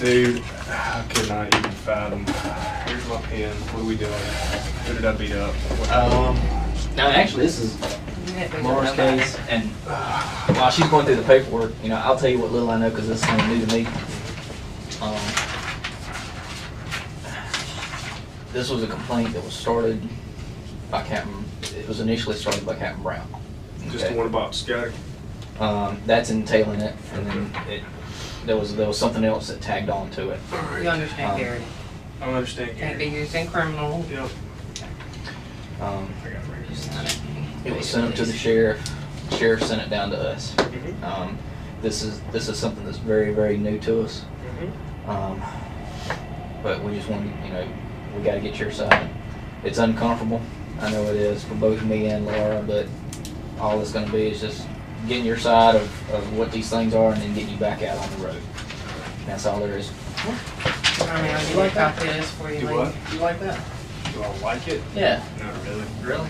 Dude, I could not even find them. Here's my pen. What are we doing? Who did I beat up? Now actually this is Laura's case, and while she's going through the paperwork, you know, I'll tell you what little I know because this is kind of new to me. This was a complaint that was started by Captain. It was initially started by Captain Brown. Okay. Just the one about Scotty? That's entailing it, and then there was something else that tagged on to it. Right. You understand, Gary? I understand, Gary. Can't be used in criminal. Yep. I got it. It was sent up to the sheriff. The sheriff sent it down to us. Mm-hmm. This is something that's very, very new to us. Mm-hmm. But we just want to, you know, we got to get your side. It's uncomfortable. I know it is for both me and Laura, but all it's going to be is just getting your side of what these things are and then getting you back out on the road. That's all there is. I mean, I'll give you a copy of this for you. Do what? You like that? Do I like it? Yeah. Not really. Really?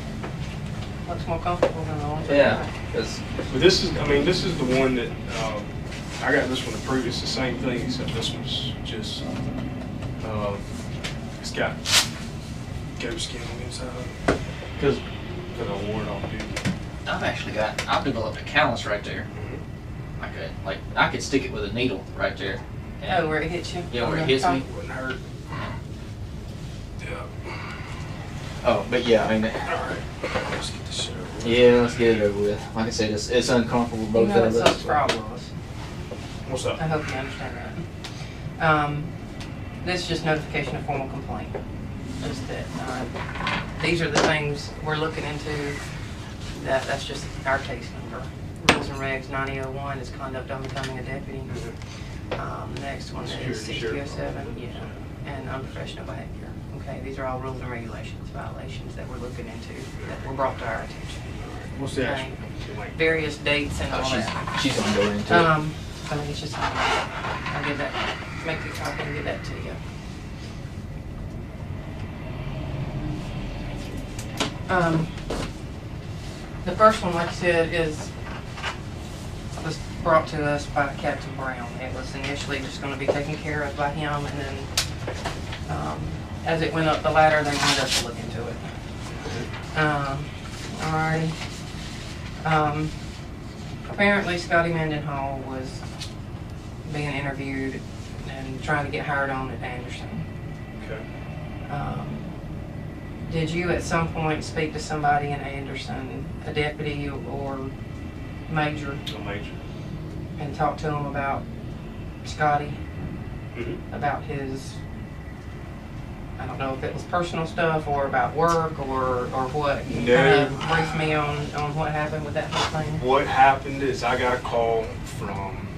Looks more comfortable than the one. Yeah. But this is, I mean, this is the one that, I got this one approved. It's the same thing, except this one's just, it's got goat skin on the inside of it. Because I wore it off, dude. I've developed a callus right there. Mm-hmm. I could stick it with a needle right there. Oh, where it hits you? Yeah, where it hits me. Wouldn't hurt. Yeah. Oh, but yeah, I mean. Alright. Let's get this shit over with. Yeah, let's get it over with. Like I said, it's uncomfortable for both You know of what us. sucks for all of us. What's up? I hope you understand that. This is just notification of formal complaint. Just that these are the things we're looking into. That's just our case number. Rules and regs 9001 is conduct unbecoming a deputy. Next one is Security 6007. Yeah, and unprofessional behavior. Okay, these are all rules and regulations violations that we're looking into that were brought to our attention. What's the Okay. actual complaint? Various dates and all that. She's gonna go into it. I mean, it's just, I'll give that, make a copy and give that to you. The first one, like I said, was brought to us by Captain Brown. It was initially just going to be taken care of by him, and then as it went up the ladder, they wanted us to look into it. Alrighty. Apparently, Scotty Mendenhall was being interviewed and trying to get hired on at Anderson. Okay. Did you at some point speak to somebody in Anderson, a deputy or major, A major. and talk to them about Scotty, Mm-hmm. about his, I don't know if it was personal stuff or about work or what? Can you kind of brief me on what happened with that whole thing? What happened is I got a call from,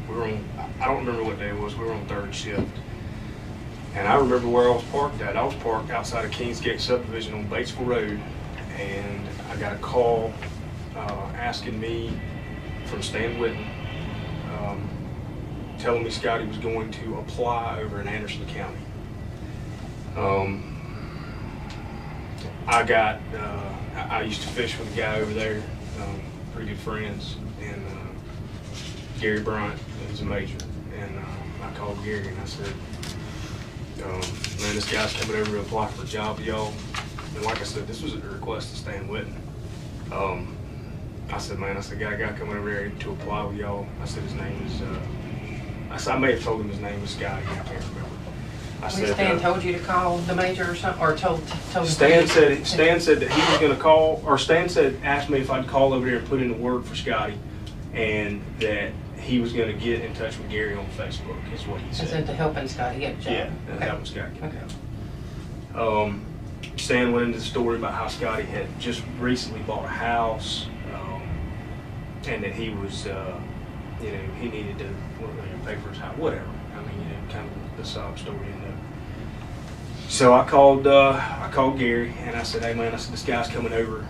I don't remember what day it was, we were on third shift. And I remember where I was parked at. I was parked outside of Kingsgate subdivision on Batesville Road, and I got a call asking me from Stan Whitten, telling me Scotty was going to apply over in Anderson County. I used to fish with a guy over there, pretty good friends, and Gary Bryant is a major, and I called Gary and I said, man, this guy's coming over to apply for a job with y'all. And like I said, this was at the request of Stan Whitten. I said, man, got a guy coming over there to apply with y'all. I said his name is, I may have told him his name was Scotty, I can't remember. Stan told you to call the major or something, or told Stan said that he was going to call, or Stan asked me if I'd call over there and put in the word for Scotty, and that he was going to get in touch with Gary on Facebook, is what he said. As into helping Scotty get a job. Yeah, okay. that was Scotty. Okay. Stan went into the story about how Scotty had just recently bought a house, and that he was, he needed to pay for his house, whatever. I mean, kind of the sob story. So I called Gary and I said, hey man, this guy's coming over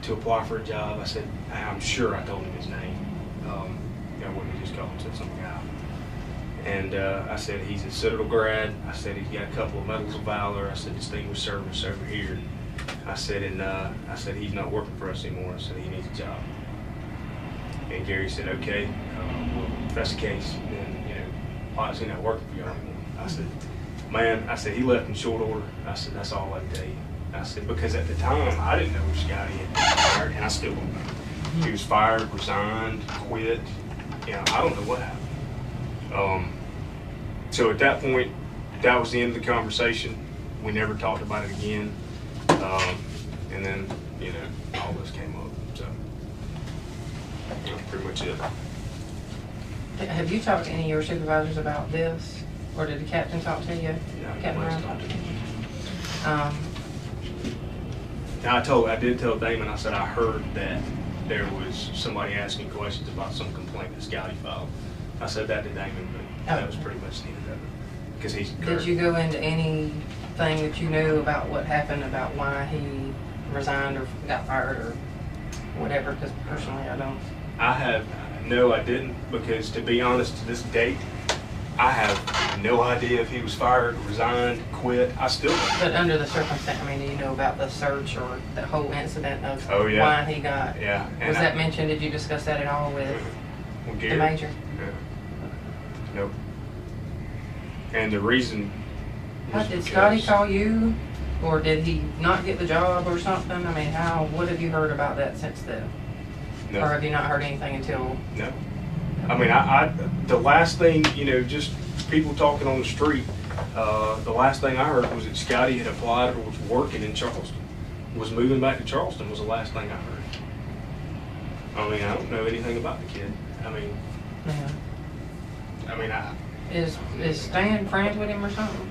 to apply for a job. I said, I'm sure I told him his name. I wouldn't have just called and said some guy. And I said, he's a Citadel grad. I said, he's got a couple of medals of valor. I said, distinguished service over here. I said, he's not working for us anymore. I said, he needs a job. And Gary said, okay, well, if that's the case, then, why is he not working for you anymore? I said, man, I said, he left in short order. I said, that's all I can tell you. I said, because at the time, I didn't know Scotty had been fired, and I still don't know. He was fired, resigned, quit. You know, I don't know what happened. So at that point, that was the end of the conversation. We never talked about it again. And then, you know, all this came up. So that's pretty much it. Have you talked to any of your supervisors about this? Or did the captain talk to you? Yeah, Captain Wes Ryan talked talked to to me. you? Now I did tell Damon, I said I heard that there was somebody asking questions about some complaint that Scotty filed. I said that to Damon, but that was pretty much the end of it. Because he's Did you go into anything that you knew about what happened, about why he resigned or got fired or whatever? Because personally, I don't. No, I didn't, because to be honest, to this date, I have no idea if he was fired, resigned, quit. I still don't. But under the circumstance, I mean, do you know about the search or the whole incident of why he got? Yeah. Was that mentioned? Did you discuss that at all with the major? Yeah. Nope. And the reason. Did Scotty call you, or did he not get the job or something? I mean, what have you heard about that since then? No. Or have you not heard anything until? No. I mean, the last thing, you know, just people talking on the street, the last thing I heard was that Scotty had applied or was working in Charleston. Was moving back to Charleston was the last thing I heard. I mean, I don't know anything about the kid. I mean, Is Stan friends with him or something?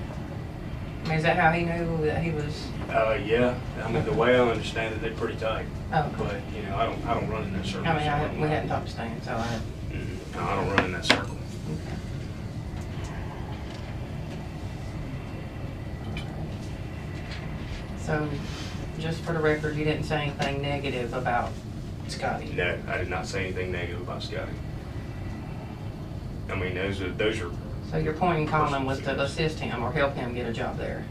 I mean, is that how he knew that he was? Yeah. I mean, the way I understand it, they're pretty tight. Oh, okay. But you know, I don't run in that circle. I mean, we hadn't talked to Stan, so I. No, I don't run in that circle. So, just for the record, you didn't say anything negative about Scotty? No, I did not say anything negative about Scotty. I mean, those are. So your point in calling him was to assist him or help him get a job there?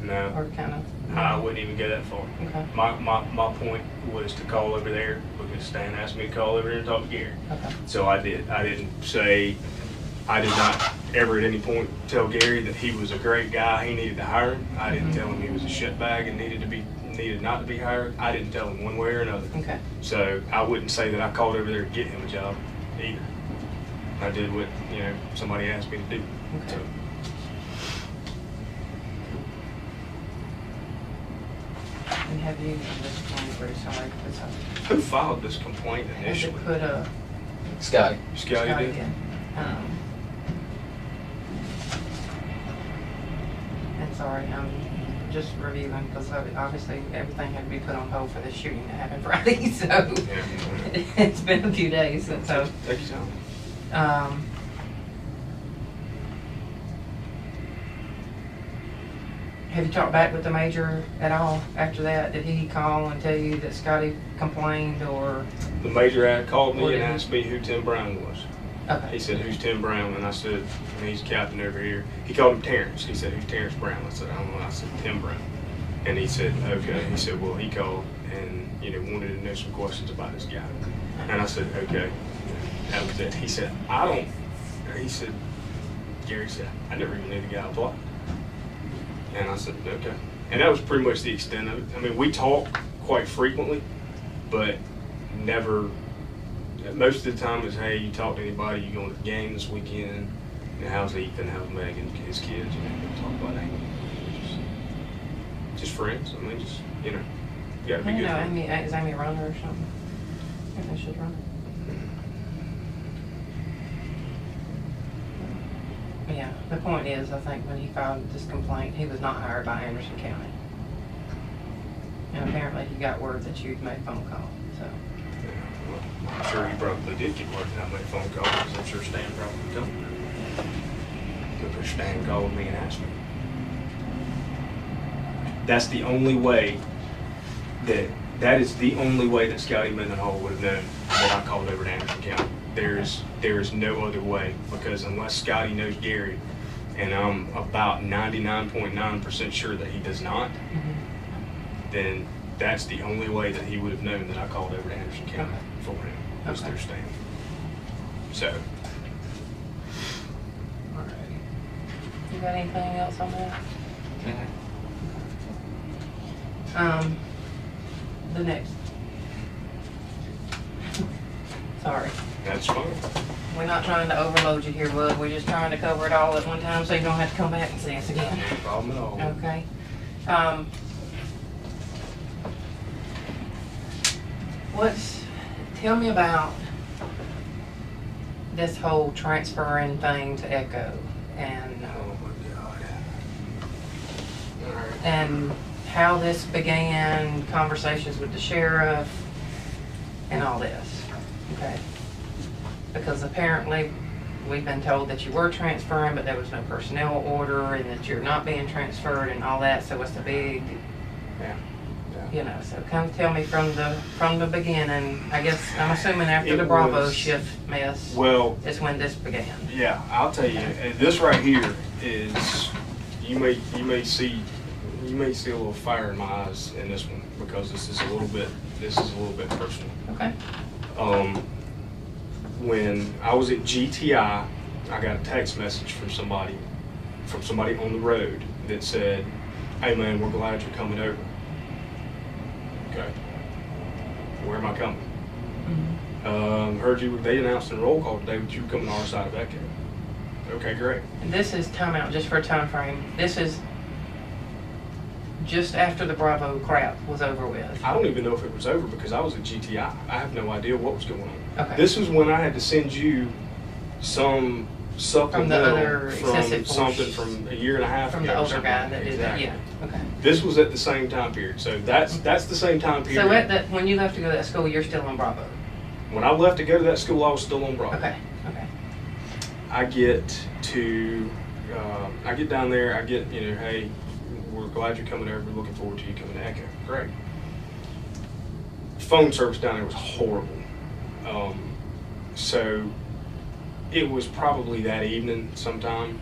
No. Or kind of? I wouldn't even go that far. Okay. My point was to call over there because Stan asked me to call over there and talk to Gary. Okay. So I did. I did not ever at any point tell Gary that he was a great guy, he needed to hire him. I didn't tell him he was a shitbag and needed not to be hired. I didn't tell him one way or another. Okay. So I wouldn't say that I called over there to get him a job either. I did what, you know, somebody asked me to do. Okay. So. And have you, I'm very sorry. Who filed this complaint initially? Has it put a... Scotty. Scotty did? And sorry, I'm just reviewing because obviously everything had to be put on hold for this shooting that happened Friday, so Yeah. it's been a few days. So, Take your time. Have you talked back with the major at all after that? Did he call and tell you that Scotty complained or? The major ad called Or me did and he? asked me who Tim Brown was. Okay. He said, who's Tim Brown? And I said, he's captain over here. He called him Terrence. He said, who's Terrence Brown? I said, I don't know. I said, Tim Brown. And he said, okay. He said, well, he called and, you know, wanted to know some questions about this guy. And I said, okay. That was it. He said, Gary said, I never even knew the guy applied. And I said, okay. And that was pretty much the extent of it. I mean, we talk quite frequently, but never, most of the time is, hey, you talk to anybody, you going to the game this weekend, and how's Ethan, how's Megan, his kids, you know, we talk about anything. Just friends. I mean, just, you know, you gotta be good. Is Amy a runner or something? I think she's a runner. Yeah, the point is, I think when he filed this complaint, he was not hired by Anderson County. And apparently he got word that you'd made a phone call, so. Yeah, well, I'm sure he probably did get word that I made a phone call, because I'm sure Stan probably told me. Because Stan called me and asked me. That's the only way that is the only way that Scotty Mendenhall would have known that I called over to Anderson County. There is no other way, because unless Scotty knows Gary, and I'm about 99.9% sure that he does not, then that's the only way that he would have known that I called over to Anderson County for him, was through Stan. So. Alrighty. You got anything else on that? The next. Sorry. That's fine. We're not trying to overload you here, bud. We're just trying to cover it all at one time so you don't have to come back and see us again. No problem at all. Okay. Tell me about this whole transferring thing to Echo and Oh my God. All right. and how this began, conversations with the sheriff, and all this. Okay. Because apparently we've been told that you were transferring, but there was no personnel order, and that you're not being transferred, and all that. So it's a big, Yeah. you know. So come tell me from the beginning. I guess I'm assuming after It the Bravo was- shift mess Well, is when this began. yeah, I'll tell you. This right here is you may see a little fire in my eyes in this one because this is a little bit personal. Okay. When I was at GTI, I got a text message from somebody on the road that said, "Hey man, we're glad you're coming over." Okay. Where am I coming? Heard they announced in the roll call today that you were coming to our side of Echo. Okay, great. And this is timeout just for a time frame. This is just after the Bravo crap was over with. I don't even know if it was over because I was at GTI. I have no idea what was going on. Okay. This was when I had to send you some supplemental other excessive from something force. from a year and a half From ago the or older something. guy that did that. Exactly. Yeah. Okay. This was at the same time period. So that's the same time period. So at that, when you left to go to that school, you're still on Bravo. When I left to go to that school, I was still on Bravo. Okay. Okay. I get down there, hey, we're glad you're coming over, we're looking forward to you coming to Echo. Great. Phone service down there was horrible. So it was probably that evening sometime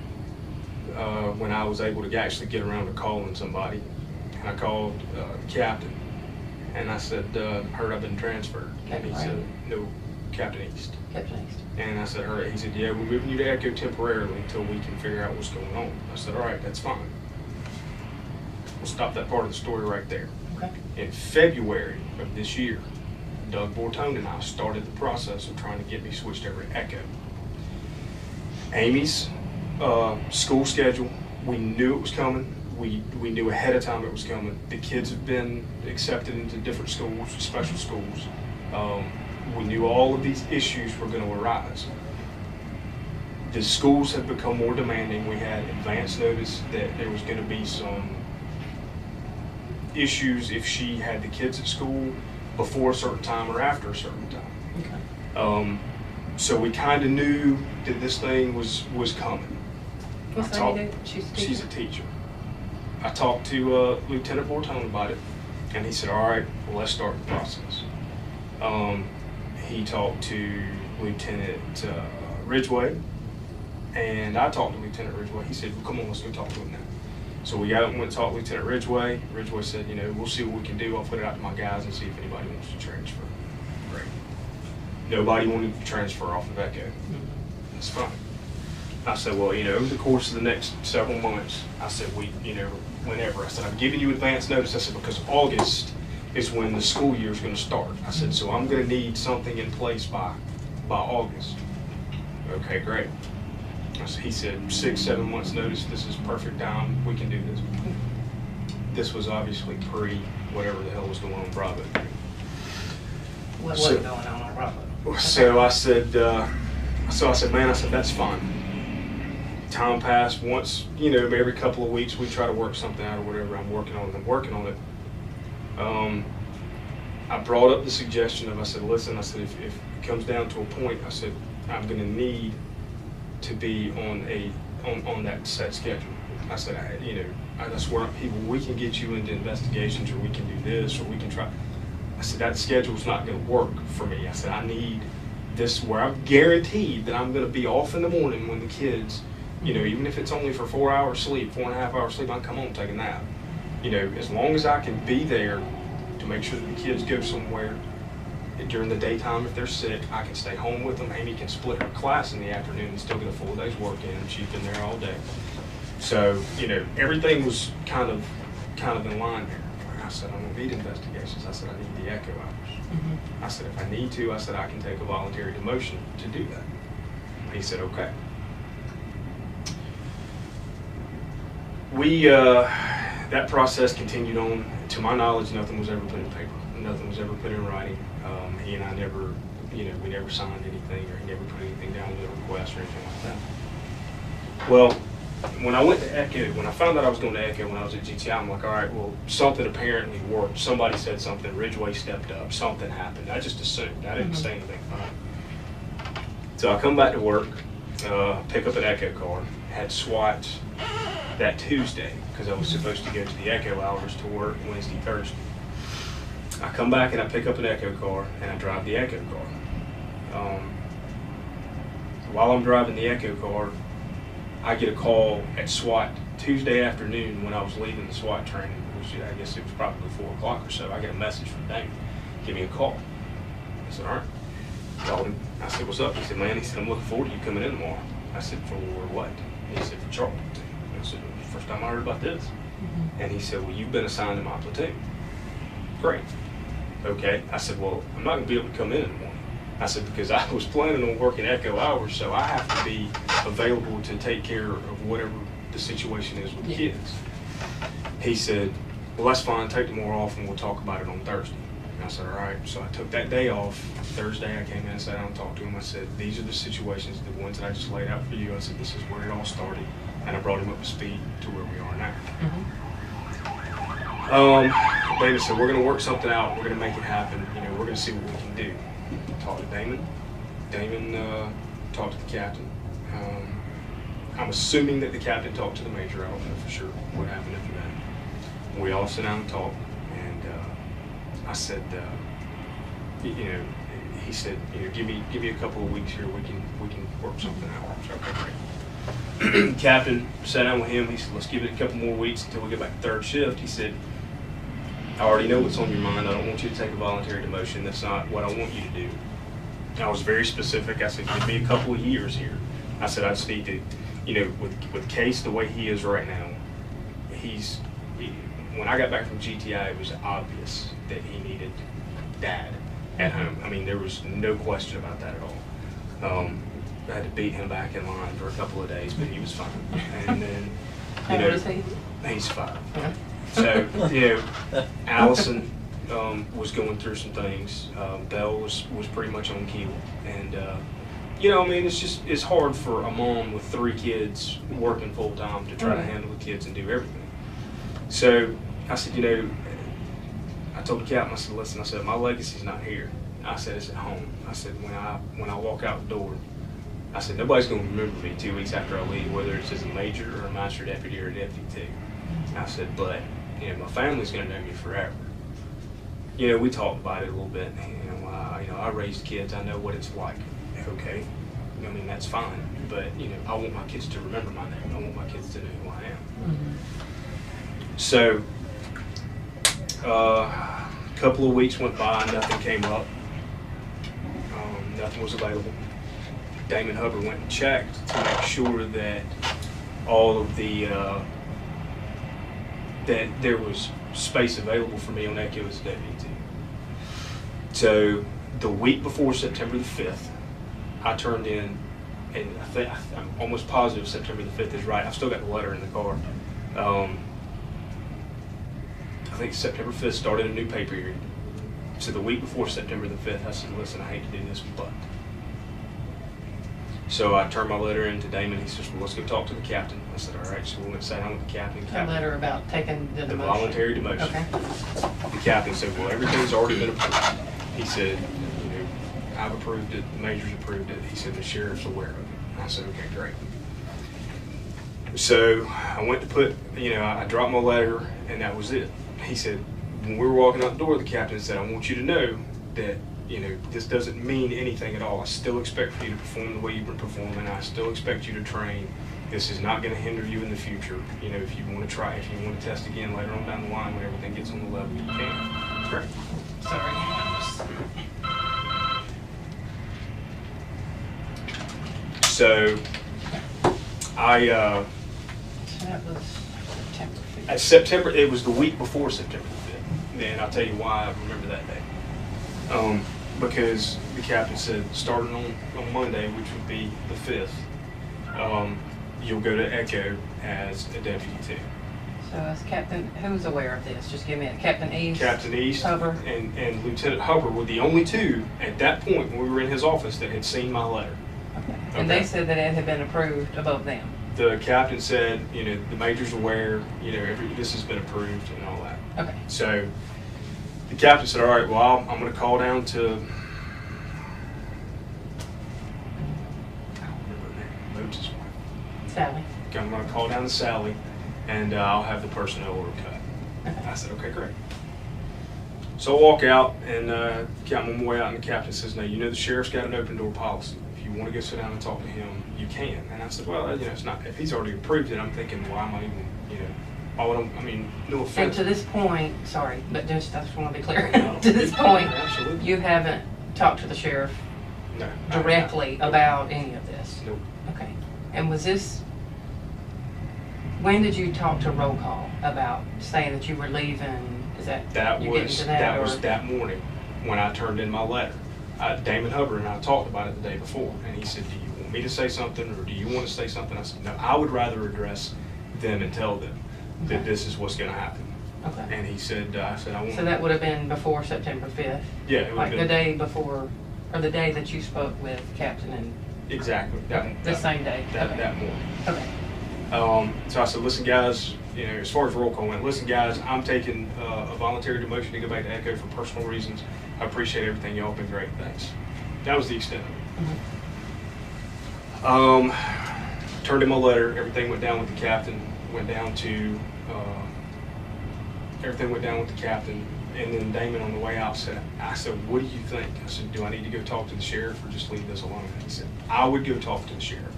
when I was able to actually get around to calling somebody. And I called the captain and I said, heard I've been transferred. And he said, no, Captain East. Captain East. And I said, all right. He said, yeah, we're moving you to Echo temporarily until we can figure out what's going on. I said, all right, that's fine. We'll stop that part of the story right there. Okay. In February of this year, Doug Bortone and I started the process of trying to get me switched over to Echo. Amy's school schedule, we knew it was coming. We knew ahead of time it was coming. The kids have been accepted into different schools, special schools. We knew all of these issues were going to arise. The schools have become more demanding. We had advance notice that there was going to be some issues if she had the kids at school before a certain time or after a certain time. Okay. So we kind of knew that this thing was coming. What's that you do? She's a teacher. I talked to Lieutenant Bortone about it, and he said, all right, well, let's start the process. He talked to Lieutenant Ridgway, and I talked to Lieutenant Ridgway. He said, well, come on, let's go talk to him now. So we went and talked to Lieutenant Ridgway. Ridgway said, we'll see what we can do. I'll put it out to my guys and see if anybody wants to transfer. Great. Nobody wanted to transfer off of Echo. That's fine. I said, well, over the course of the next several months, I said, whenever. I said, I'm giving you advance notice. I said, because August is when the school year is going to start. I said, so I'm going to need something in place by August. Okay, great. He said, 6-7 months notice, this is perfect time, we can do this. This was obviously whatever the hell was going on in Bravo. What was going on Bravo? So I said, man, that's fine. Time passed. Once, every couple of weeks we try to work something out or whatever. I'm working on it. I brought up the suggestion I said, listen, if it comes down to a point, I said, I'm going to need to be on that set schedule. I said, I swear people, we can get you into investigations, or we can do this, or we can try. I said, that schedule's not going to work for me. I said, I need this where I'm guaranteed that I'm going to be off in the morning when the kids, even if it's only for 4 hours sleep, 4.5 hours sleep, I can come home and take a nap. As long as I can be there to make sure that the kids go somewhere during the daytime. If they're sick, I can stay home with them. Amy can split her class in the afternoon and still get a full day's work in, and she's been there all day. So, you know, everything was kind of in line there. I said, I don't need investigations. I said, I need the echo hours. I said, if I need to, I said, I can take a voluntary demotion to do that. He said, okay. That process continued on. To my knowledge, nothing was ever put in paper. Nothing was ever put in writing. He and I never, you know, we never signed anything, or he never put anything down in the request or anything like that. Well, when I went to Echo, when I found out I was going to Echo when I was at GTI, I'm like, all right, well, something apparently worked. Somebody said something. Ridgeway stepped up. Something happened. I just assumed. I didn't say anything about it. So I come back to work, pick up an Echo car. Had SWAT that Tuesday because I was supposed to go to the Echo hours to work Wednesday, Thursday. I come back and I pick up an Echo car and I drive the Echo car. While I'm driving the Echo car, I get a call at SWAT Tuesday afternoon when I was leaving the SWAT training, which I guess it was probably 4 o'clock or so. I get a message from Damon, give me a call. I said, all right. Called him. I said, what's up? He said, man, he said, I'm looking forward to you coming in tomorrow. I said, for what? He said, for Charlie. I said, first time I heard about this. And he said, well, you've been assigned to my platoon. Great. Okay. I said, well, I'm not going to be able to come in the morning. I said, because I was planning on working Echo hours, so I have to be available to take care of whatever the situation is with the kids. He said, well, that's fine. Take tomorrow off and we'll talk about it on Thursday. And I said, all right. So I took that day off. Thursday, I came in and sat down and talked to him. I said, these are the situations, the ones that I just laid out for you. I said, this is where it all started. And I brought him up to speed to where we are now. David said, we're going to work something out. We're going to make it happen. You know, we're going to see what we can do. Talked to Damon. Damon talked to the captain. I'm assuming that the captain talked to the major. I don't know for sure what happened after that. We all sat down and talked. And I said, you know, he said, you know, give me a couple of weeks here. We can work something out. So, okay, great. Captain sat down with him. He said, let's give it a couple more weeks until we get back to third shift. He said, I already know what's on your mind. I don't want you to take a voluntary demotion. That's not what I want you to do. I was very specific. I said, give me a couple of years here. I said, I just need to, you know, with Case the way he is right now, when I got back from GTI, it was obvious that he needed dad at home. I mean, there was no question about that at all. I had to beat him back in line for a couple of days, but he was fine. And then, you know, he's 5. Yeah. So, you know, Allison was going through some things. Belle was pretty much on keel. And, you know, I mean, it's hard for a mom with 3 kids working full time to try to handle the kids and do everything. So I said, you know, I told the captain, I said, listen, I said, my legacy's not here. I said, it's at home. I said, when I walk out the door, I said, nobody's going to remember me 2 weeks after I leave, whether it's as a major or a master deputy or a deputy too. I said, but, you know, my family's going to know me forever. You know, we talked about it a little bit. You know, I raised kids. I know what it's like. Okay. I mean, that's fine. But, you know, I want my kids to remember my name. I want my kids to know who I am. So, a couple of weeks went by, nothing came up. Nothing was available. Damon Hubbard went and checked to make sure that all of the, that there was space available for me on Echo as a deputy. So, the week before September the 5th, I turned in, and I'm almost positive September the 5th is right. I've still got the letter in the car. I think September 5th started a new pay period. So the week before September the 5th, I said, listen, I hate to do this, but. So I turned my letter in to Damon. He says, well, let's go talk to the captain. I said, all right. So we went and sat down with the captain. A letter about taking the demotion. Voluntary demotion. Okay. The captain said, well, everything's already been approved. He said, you know, I've approved it. The major's approved it. He said, the sheriff's aware of it. I said, okay, great. So I went to put, you know, I dropped my letter, and that was it. He said, when we were walking out the door, the captain said, I want you to know that, you know, this doesn't mean anything at all. I still expect for you to perform the way you've been performing. I still expect you to train. This is not going to hinder you in the future. You know, if you want to try, if you want to test again later on down the line when everything gets on the level, you can. Great. Sorry. So, That was September 5th. At September, it was the week before September 5th. And I'll tell you why I remember that day. Because the captain said, starting on Monday, which would be the 5th, you'll go to Echo as a deputy too. So as Captain, who's aware of this? Just give me a Captain East. Captain East Hubbard. and Lieutenant Hubbard were the only two at that point when we were in his office that had seen my letter. Okay. And they said that it had been approved above them. The captain said, the major's aware, this has been approved and all that. Okay. So the captain said, all right, well, I'm going to call down to, I don't remember her name, Moses' wife. Sally. I'm going to call down to Sally, and I'll have the personnel order cut. Okay. I said, okay, great. So I walk out, and I'm on my way out, and the captain says, no, the sheriff's got an open door policy. If you want to go sit down and talk to him, you can. And I said, well, it's not, if he's already approved it, I'm thinking, why am I even, no offense. And to this point, sorry, but I just want to be clear. No. To this point, Absolutely. you haven't talked to the sheriff No, directly no. about any of this? Nope. Okay. And was this, when did you talk to roll call about saying that you were leaving? Is that, you getting to That or? was that morning when I turned in my letter. Damon Hubbard and I talked about it the day before, and he said, do you want me to say something, or do you want to say something? I said, no, I would rather address them and tell them that Okay. this is what's going to happen. Okay. And he said, I want. So that would have been before September 5th? Yeah, it would Like have the been. day before, or the day that you spoke with Captain and? Exactly. The same day? Okay. That morning. Okay. So I said, listen, guys, as far as roll call went, listen, guys, I'm taking a voluntary demotion to go back to Echo for personal reasons. I appreciate everything. Y'all have been great. Thanks. That was the extent of it. Mm-hmm. Turned in my letter. Everything went down with the captain. Everything went down with the captain. And then Damon on the way out said, what do you think? I said, do I need to go talk to the sheriff or just leave this alone? And he said, I would go talk to the sheriff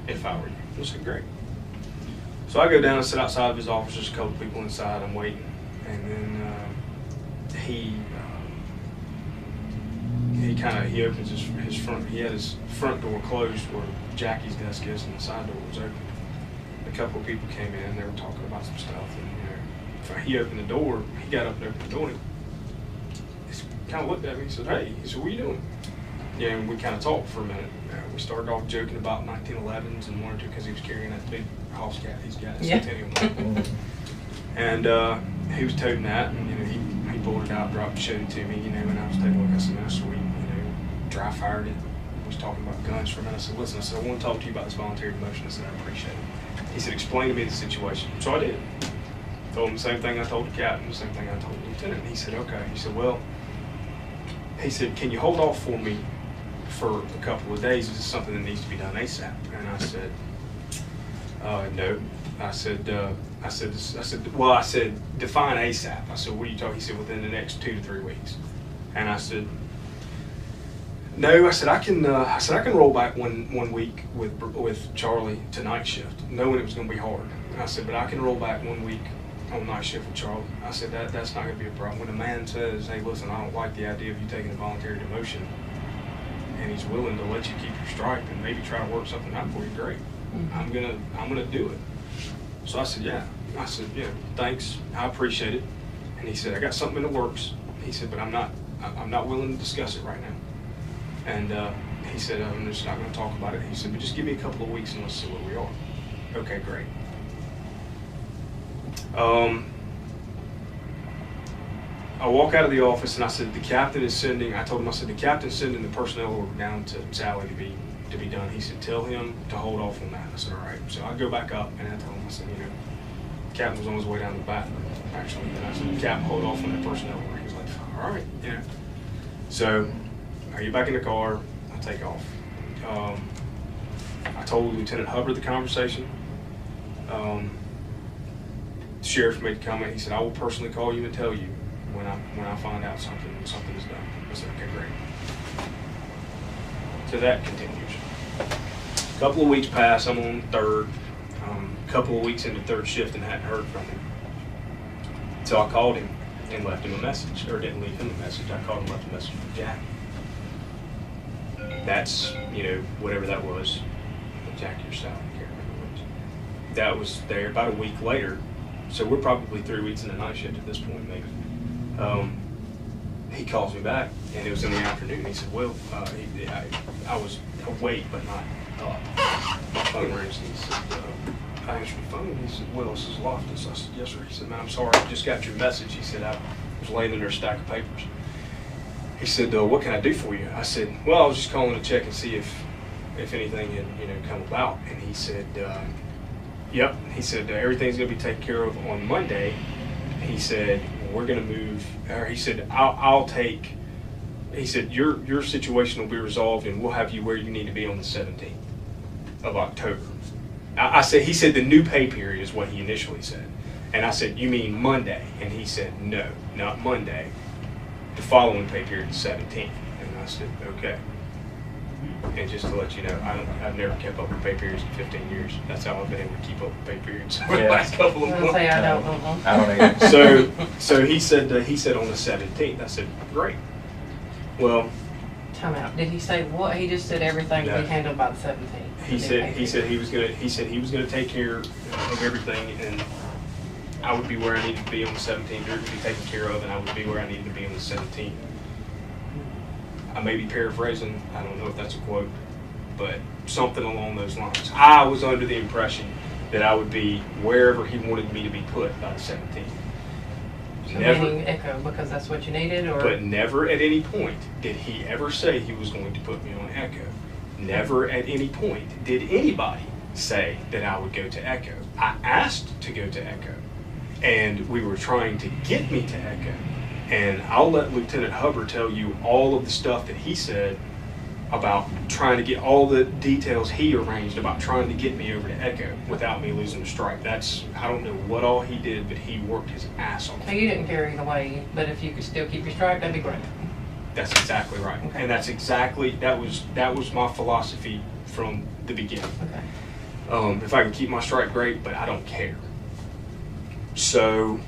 if I were you. I said, great. So I go down and sit outside of his office, just a couple people inside, I'm waiting. And then he opens his front, he had his front door closed where Jackie's desk is, and the side door was open. A couple of people came in and they were talking about some stuff, and he opened the door, he got up and opened the door, and he kind of looked at me, he said, hey, he said, what are you doing? Yeah, and we kind of talked for a minute. We started off joking about 1911s and one or two, because he was carrying that big house cat he's got, Centennial. And he was toting that, and he pulled it out, dropped, showed it to me, and I was taking a look. I said, that's sweet, dry fired it. We was talking about guns for a minute. I said, listen, I want to talk to you about this voluntary demotion. I said, I appreciate it. He said, explain to me the situation. So I did. Told him the same thing I told the captain, the same thing I told the lieutenant. And he said, okay. He said, well, can you hold off for me for a couple of days? Is this something that needs to be done ASAP? And I said, no. I said, define ASAP. I said, what are you talking? He said, within the next 2 to 3 weeks. And I said, no. I said, I can roll back one week with Charlie to night shift, knowing it was going to be hard. And I said, but I can roll back 1 week on night shift with Charlie. I said, that's not going to be a problem. When a man says, hey, listen, I don't like the idea of you taking a voluntary demotion, and he's willing to let you keep your stripe and maybe try to work something out for you, great. Mm-hmm. I'm gonna do it. So I said, yeah. I said, yeah, thanks. I appreciate it. And he said, I got something in the works. He said, but I'm not willing to discuss it right now. And he said, I'm just not going to talk about it. He said, but just give me a couple of weeks and let's see where we are. Okay, great. I walk out of the office and I said, I told him, the captain's sending the personnel order down to Sally to be done. He said, tell him to hold off on that. I said, all right. So I go back up and I told him, I said, the captain was on his way down to the bathroom, actually. And I said, captain, hold off on that personnel order. He was like, all right, So I get back in the car, I take off. I told Lieutenant Hubbard the conversation. The sheriff made the comment. He said, I will personally call you and tell you when I find out something is done. I said, okay, great. So that continues. A couple of weeks pass, I'm on third. A couple of weeks into third shift and hadn't heard from him. So I called him and left him a message, or didn't leave him a message. I called him and left a message for Jack. That's, whatever that was. Jack, your salary, I can't remember that was there about a week later. So we're probably 3 weeks in the night shift at this point, maybe. He calls me back, and it was in the afternoon. He said, well, I was awake, but not up. My phone rings, and he said, I answered the phone, and he said, well, this is Loftus. I said, yes, sir. He said, man, I'm sorry, I just got your message. He said, I was laying under a stack of papers. He said, what can I do for you? I said, well, I was just calling to check and see if anything had, come about. And he said, yep. He said, everything's going to be taken care of on Monday. He said, we're going to move, or he said, he said, your situation will be resolved and we'll have you where you need to be on the 17th of October. I said, he said the new pay period is what he initially said. And I said, you mean Monday? And he said, no, not Monday. The following pay period is 17th. And I said, okay. And just to let you know, I've never kept up with pay periods in 15 years. That's how I've been able to keep up with pay periods for the last couple of months. I don't. I don't either. So he said on the 17th. I said, great. Well, Time out. Did he say what? He just said everything No. will be handled by the 17th. he said he was gonna take care of everything, and I would be where I needed to be on the 17th. It would be taken care of, and I would be where I needed to be on the 17th. I may be paraphrasing. I don't know if that's a quote, but something along those lines. I was under the impression that I would be wherever he wanted me to be put by the 17th. So meaning Echo, because that's what you needed, or? But never at any point did he ever say he was going to put me on Echo. Never at any point did anybody say that I would go to Echo. I asked to go to Echo, and we were trying to get me to Echo. And I'll let Lieutenant Hubbard tell you all of the stuff that he said about trying to get all the details he arranged about trying to get me over to Echo without me losing the stripe. I don't know what all he did, but he worked his ass off. So you didn't care either way, but if you could still keep your stripe, that'd be great. That's exactly right. Okay. And that's exactly, that was my philosophy from the beginning. Okay. If I can keep my stripe, great, but I don't care. So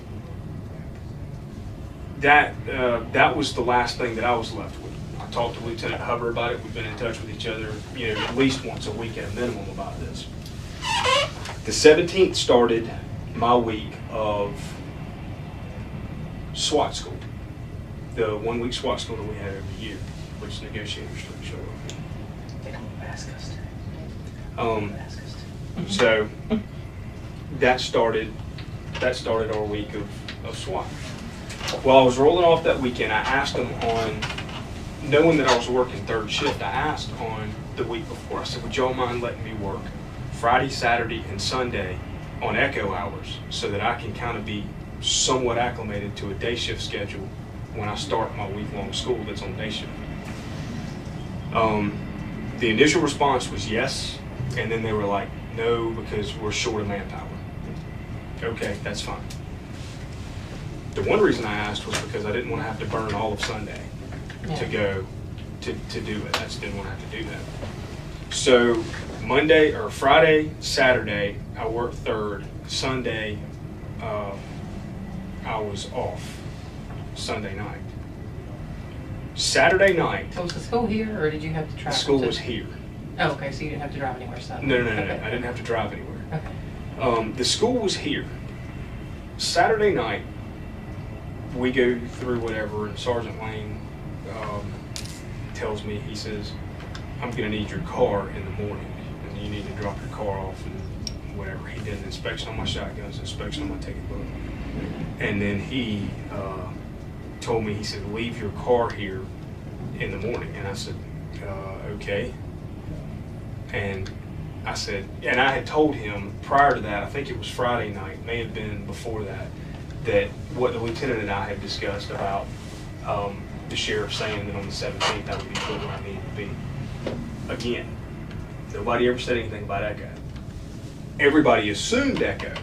that was the last thing that I was left with. I talked to Lieutenant Hubbard about it. We've been in touch with each other, at least once a week at a minimum about this. The 17th started my week of SWAT school, the 1 week SWAT school that we had every year, which negotiators show up. They don't ask us to. So that started our week of SWAT. While I was rolling off that weekend, I asked them knowing that I was working third shift, I asked on the week before, I said, would y'all mind letting me work Friday, Saturday, and Sunday on Echo hours so that I can kind of be somewhat acclimated to a day shift schedule when I start my week-long school that's on day shift? The initial response was yes, and then they were like, no, because we're short of manpower. Okay, that's fine. The one reason I asked was because I didn't want to have to burn all of Sunday to go to do it. I just didn't want to have to do that. So Friday, Saturday, I worked third. Sunday, I was off. Sunday night. Saturday night. So was the school here, or did you have to travel? The school was here. Oh, okay, so you didn't have to drive anywhere Sunday. No. Okay. I didn't have to drive anywhere. Okay. The school was here. Saturday night, we go through whatever, and Sergeant Lane tells me, he says, I'm going to need your car in the morning, and you need to drop your car off and whatever. He did an inspection on my shotguns, inspection on my ticket book. And then he told me, he said, leave your car here in the morning. And I said, okay. And I said, and I had told him prior to that, I think it was Friday night, may have been before that what the lieutenant and I had discussed about the sheriff saying that on the 17th I would be put where I needed to be. Again, nobody ever said anything about Echo. Everybody assumed Echo.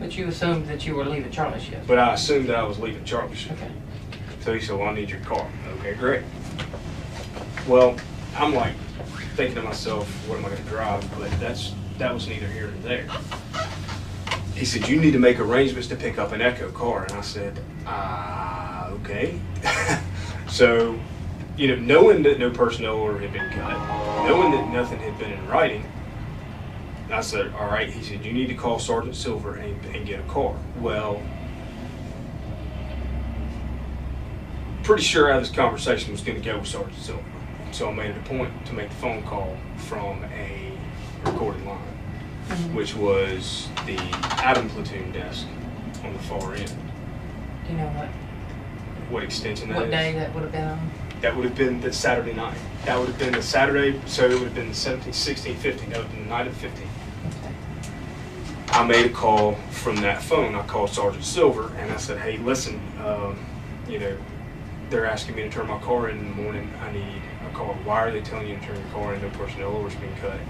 But you assumed that you were leaving Charlie shift. But I assumed that I was leaving Charlie shift. Okay. So he said, well, I need your car. Okay, great. Well, I'm like thinking to myself, what am I going to drive? But that was neither here nor there. He said, you need to make arrangements to pick up an Echo car. And I said, okay. So, knowing that no personnel order had been cut, knowing that nothing had been in writing, I said, all right. He said, you need to call Sergeant Silver and get a car. Well, pretty sure how this conversation was going to go with Sergeant Silver. So I made it a point to make the phone call from a recorded line, which was the Adam platoon desk on the far end. Do you know What extension that is? what day that would have been on? That would have been the Saturday night. That would have been the Saturday, so it would have been the 17th, 16th, 15th. That would have been the night of the 15th. Okay. I made a call from that phone. I called Sergeant Silver and I said, hey, listen, they're asking me to turn my car in the morning. I need a car. Why are they telling you to turn your car in? No personnel orders being cut.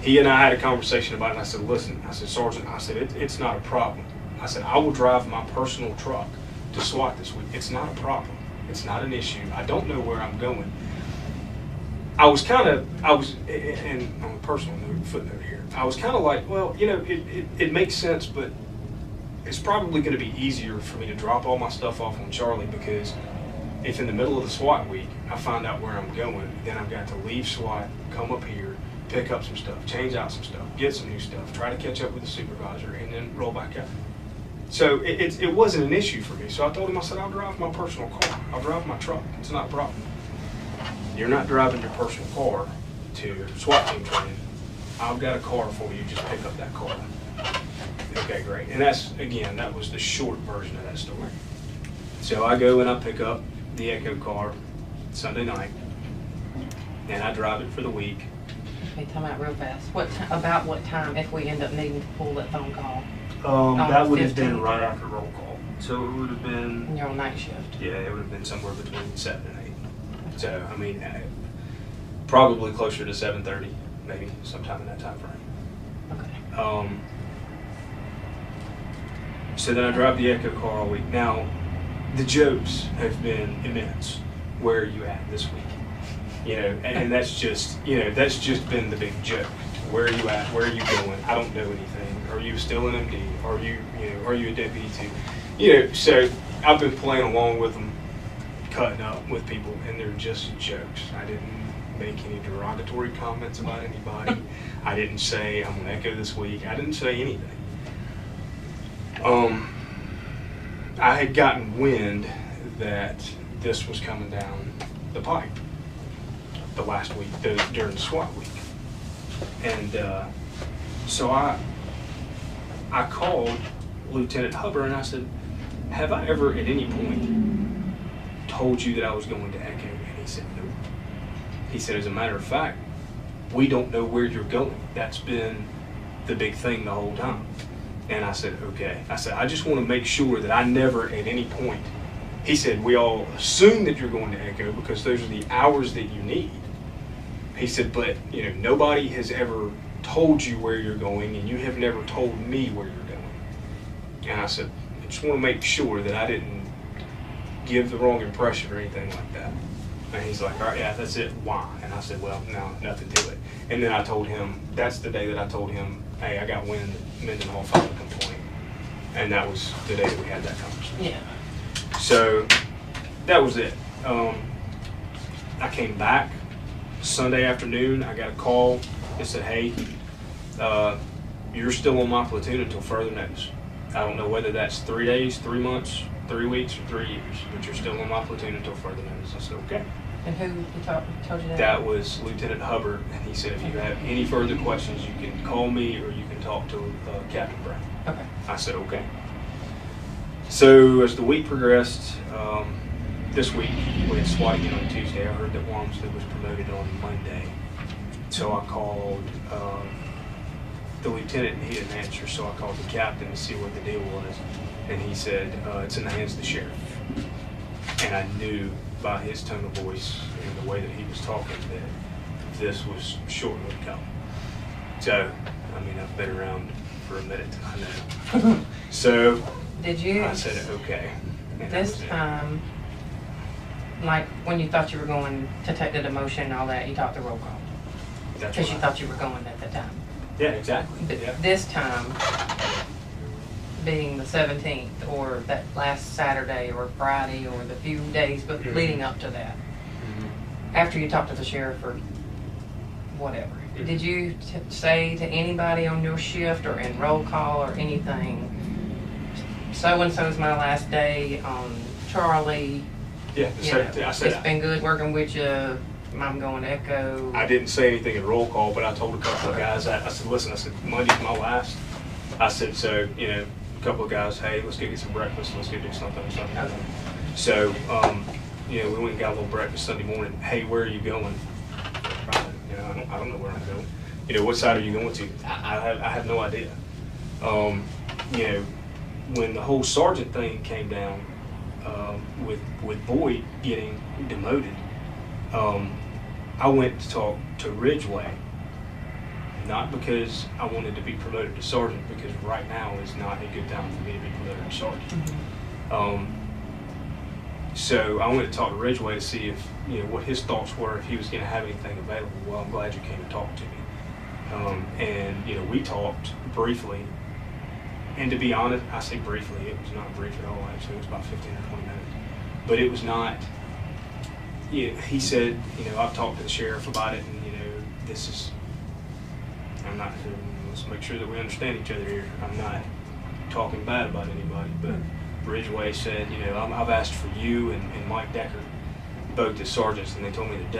He and I had a conversation about it, and I said, listen, I said, Sergeant, I said, it's not a problem. I said, I will drive my personal truck to SWAT this week. It's not a problem. It's not an issue. I don't know where I'm going. And on a personal note, footnote here, I was kind of like, well, it makes sense, but it's probably going to be easier for me to drop all my stuff off on Charlie, because if in the middle of the SWAT week I find out where I'm going, then I've got to leave SWAT, come up here, pick up some stuff, change out some stuff, get some new stuff, try to catch up with the supervisor, and then roll back out. So it wasn't an issue for me. So I told him, I said, I'll drive my personal car. I'll drive my truck. It's not a problem. You're not driving your personal car to SWAT team training. I've got a car for you. Just pick up that car. Okay, great. And that was the short version of that story. So I go and I pick up the Echo car Sunday night, and I drive it for the week. Okay, time out real fast. About what time, if we end up needing to pull that phone call? That would have been right after roll call. So it would have been... And you're on night shift. Yeah, it would have been somewhere between 7 and 8. So, I mean, probably closer to 7:30, maybe sometime in that time frame. Okay. So then I drive the Echo car all week. Now, the jokes have been immense. Where are you at this week? And that's just been the big joke. Where are you at? Where are you going? I don't know anything. Are you still an MD? Are you a deputy too? So I've been playing along with them, cutting up with people, and they're just jokes. I didn't make any derogatory comments about anybody. I didn't say I'm gonna Echo this week. I didn't say anything. I had gotten wind that this was coming down the pipe the last week, during the SWAT week. And so I called Lieutenant Hubbard and I said, have I ever at any point told you that I was going to Echo? And he said, no. He said, as a matter of fact, we don't know where you're going. That's been the big thing the whole time. And I said, okay. I said, I just want to make sure that I never at any point. He said, we all assume that you're going to Echo because those are the hours that you need. He said, but nobody has ever told you where you're going, and you have never told me where you're going. And I said, I just want to make sure that I didn't give the wrong impression or anything like that. And he's like, all right, yeah, that's it. Why? And I said, well, no, nothing to it. And then I told him, that's the day that I told him, hey, I got wind that Mendenhall filed a complaint. And that was the day that we had that conversation. Yeah. So that was it. I came back Sunday afternoon. I got a call that said, hey, you're still on my platoon until further notice. I don't know whether that's 3 days, 3 months, 3 weeks, or 3 years, but you're still on my platoon until further notice. I said, okay. And who told you that? That was Lieutenant Hubbard, and he said, if you have any further questions, you can call me or you can talk to Captain Brown. Okay. I said, okay. So as the week progressed, this week we had SWAT again on Tuesday. I heard that Walmsley was promoted on Monday. So I called the lieutenant, and he didn't answer, so I called the captain to see what the deal was. And he said, it's in the hands of the sheriff. And I knew by his tone of voice and the way that he was talking that this was shortly to come. So, I mean, I've been around for a minute, I know. So, did you? I said, okay. And this time, like when you thought you were going to take the demotion and all that, you talked the roll call. Because you thought you were going at the time. Yeah, exactly. But yeah. This time, being the 17th, or that last Saturday or Friday, or the few days but leading up to that, after you talked to the sheriff or whatever, Did you say to anybody on your shift or in roll call or anything, so-and-so's my last day on Charlie? Yeah, You know, I said it's been good working with you. I'm going to echo. I didn't say anything in roll call, but I told a couple of guys, I said, listen, I said, Monday's my last. I said, so, you know, a couple of guys, hey, let's go get some breakfast. Let's go do something or something. Okay. So, you know, we went and got a little breakfast Sunday morning. Hey, where are you going? You know, I don't know where I'm going. You know, what side are you going to? I have no idea. You know, when the whole sergeant thing came down, with Boyd getting demoted, I went to talk to Ridgeway, not because I wanted to be promoted to sergeant, because right now is not a good time for me to be promoted to sergeant. So I went to talk to Ridgeway to see if, you know, what his thoughts were, if he was going to have anything available. Well, I'm glad you came to talk to me. And, you know, we talked briefly. And to be honest, I say briefly, it was not brief at all, actually. It was about 15 or 20 minutes. But it was not, you know, he said, you know, I've talked to the sheriff about it, and, you know, this is, I'm not, let's make sure that we understand each other here. I'm not talking bad about anybody, but Ridgeway said, you know, I've asked for you and Mike Decker, both as sergeants, and they told me that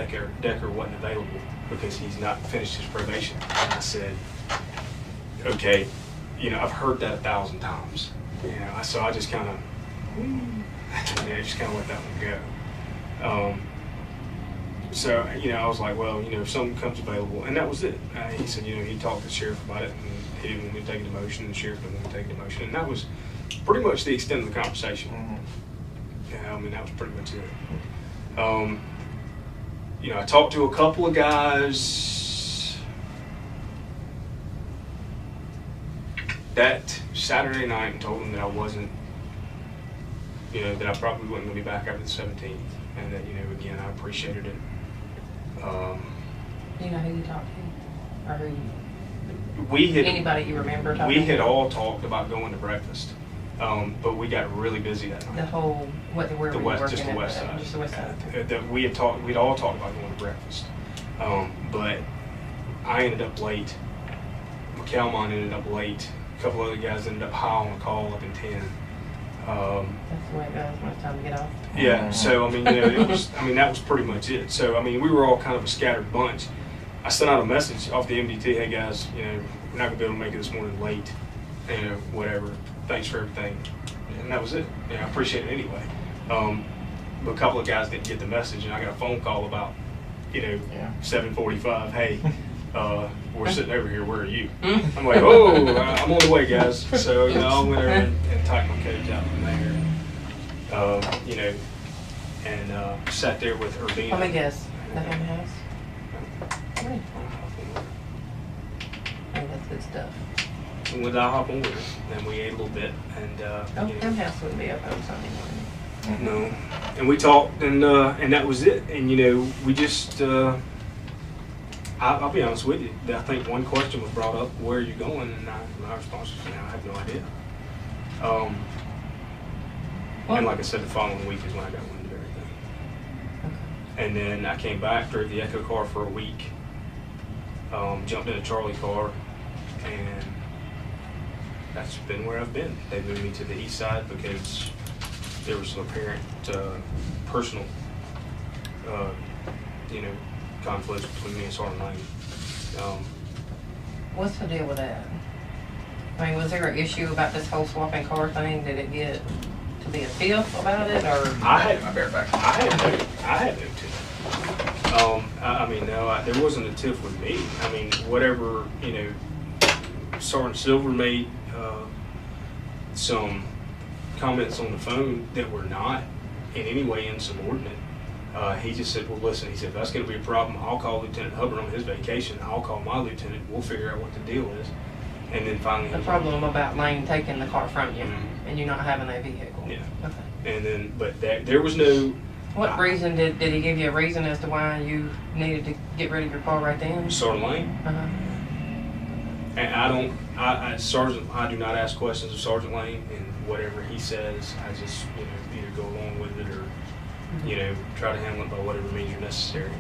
Decker wasn't available because he's not finished his probation. And I said, okay, you know, I've heard that 1,000 times. You know, so I just kind of, yeah, just kind of let that one go. So, you know, I was like, well, you know, if something comes available, and that was it. He said, you know, he talked to the sheriff about it, and he didn't want me to take a demotion, and the sheriff didn't want me to take a demotion, and that was pretty much the extent of the conversation. Yeah, I mean, that was pretty much it. You know, I talked to a couple of guys that Saturday night and told them that I wasn't, you know, that I probably wasn't going to be back after the 17th, and that, you know, again, I appreciated it. Do you know who you talked to? Or who you, we had, anybody you remember talking we had to? all talked about going to breakfast, but we got really busy that night. The whole, where were you working Just the at? west side. Just the west side. That we'd all talked about going to breakfast, but I ended up late. McCalmon ended up late. A couple other guys ended up high on the call up in 10. That's the way it goes when it's time to get off. Yeah, so I mean, you know, it was. I mean, that was pretty much it. So I mean, we were all kind of a scattered bunch. I sent out a message off the MDT, hey guys, you know, we're not gonna be able to make it this morning late, you know, whatever. Thanks for everything, and that was it. Yeah, I appreciate it anyway. But a couple of guys didn't get the message, and I got a phone call about, you know, 7:45. Hey, we're sitting over here. Where are you? I'm like, oh, I'm on the way, guys. So you know, I went over and tightened my codes out from there. You know, and sat there with Urbina. Let me guess. The hen house? Right. Oh, that's good stuff. And with I hop on with it, and we ate a little bit, and Oh, you know, hen house wouldn't be open Sunday morning. no, and we talked, and that was it. And you know, we just, I'll be honest with you. I think one question was brought up: where are you going? And my response was, I have no idea. And like I said, the following week is when I got wind of everything. Okay. And then I came back, drove the Echo car for a week, jumped in a Charlie car, and that's been where I've been. They moved me to the east side because there was some apparent personal, you know, conflicts between me and Sergeant Lane. What's the deal with that? I mean, was there an issue about this whole swapping car thing? Did it get to be a tiff about it, or? I had no tiff. I mean, no, there wasn't a tiff with me. I mean, whatever, you know, Sergeant Silver made some comments on the phone that were not in any way insubordinate. He just said, well, listen, he said, if that's going to be a problem, I'll call Lieutenant Hubbard on his vacation. I'll call my lieutenant. We'll figure out what the deal is. And then finally... The problem about Lane taking the car from you and you not having a vehicle. Yeah. Okay. And then, but there was no... What reason, did he give you a reason as to why you needed to get rid of your car right then? Sergeant Lane? Uh-huh. And Sergeant, I do not ask questions of Sergeant Lane, and whatever he says, I just, you know, either go along with it or you know, try to handle it by whatever means are necessary.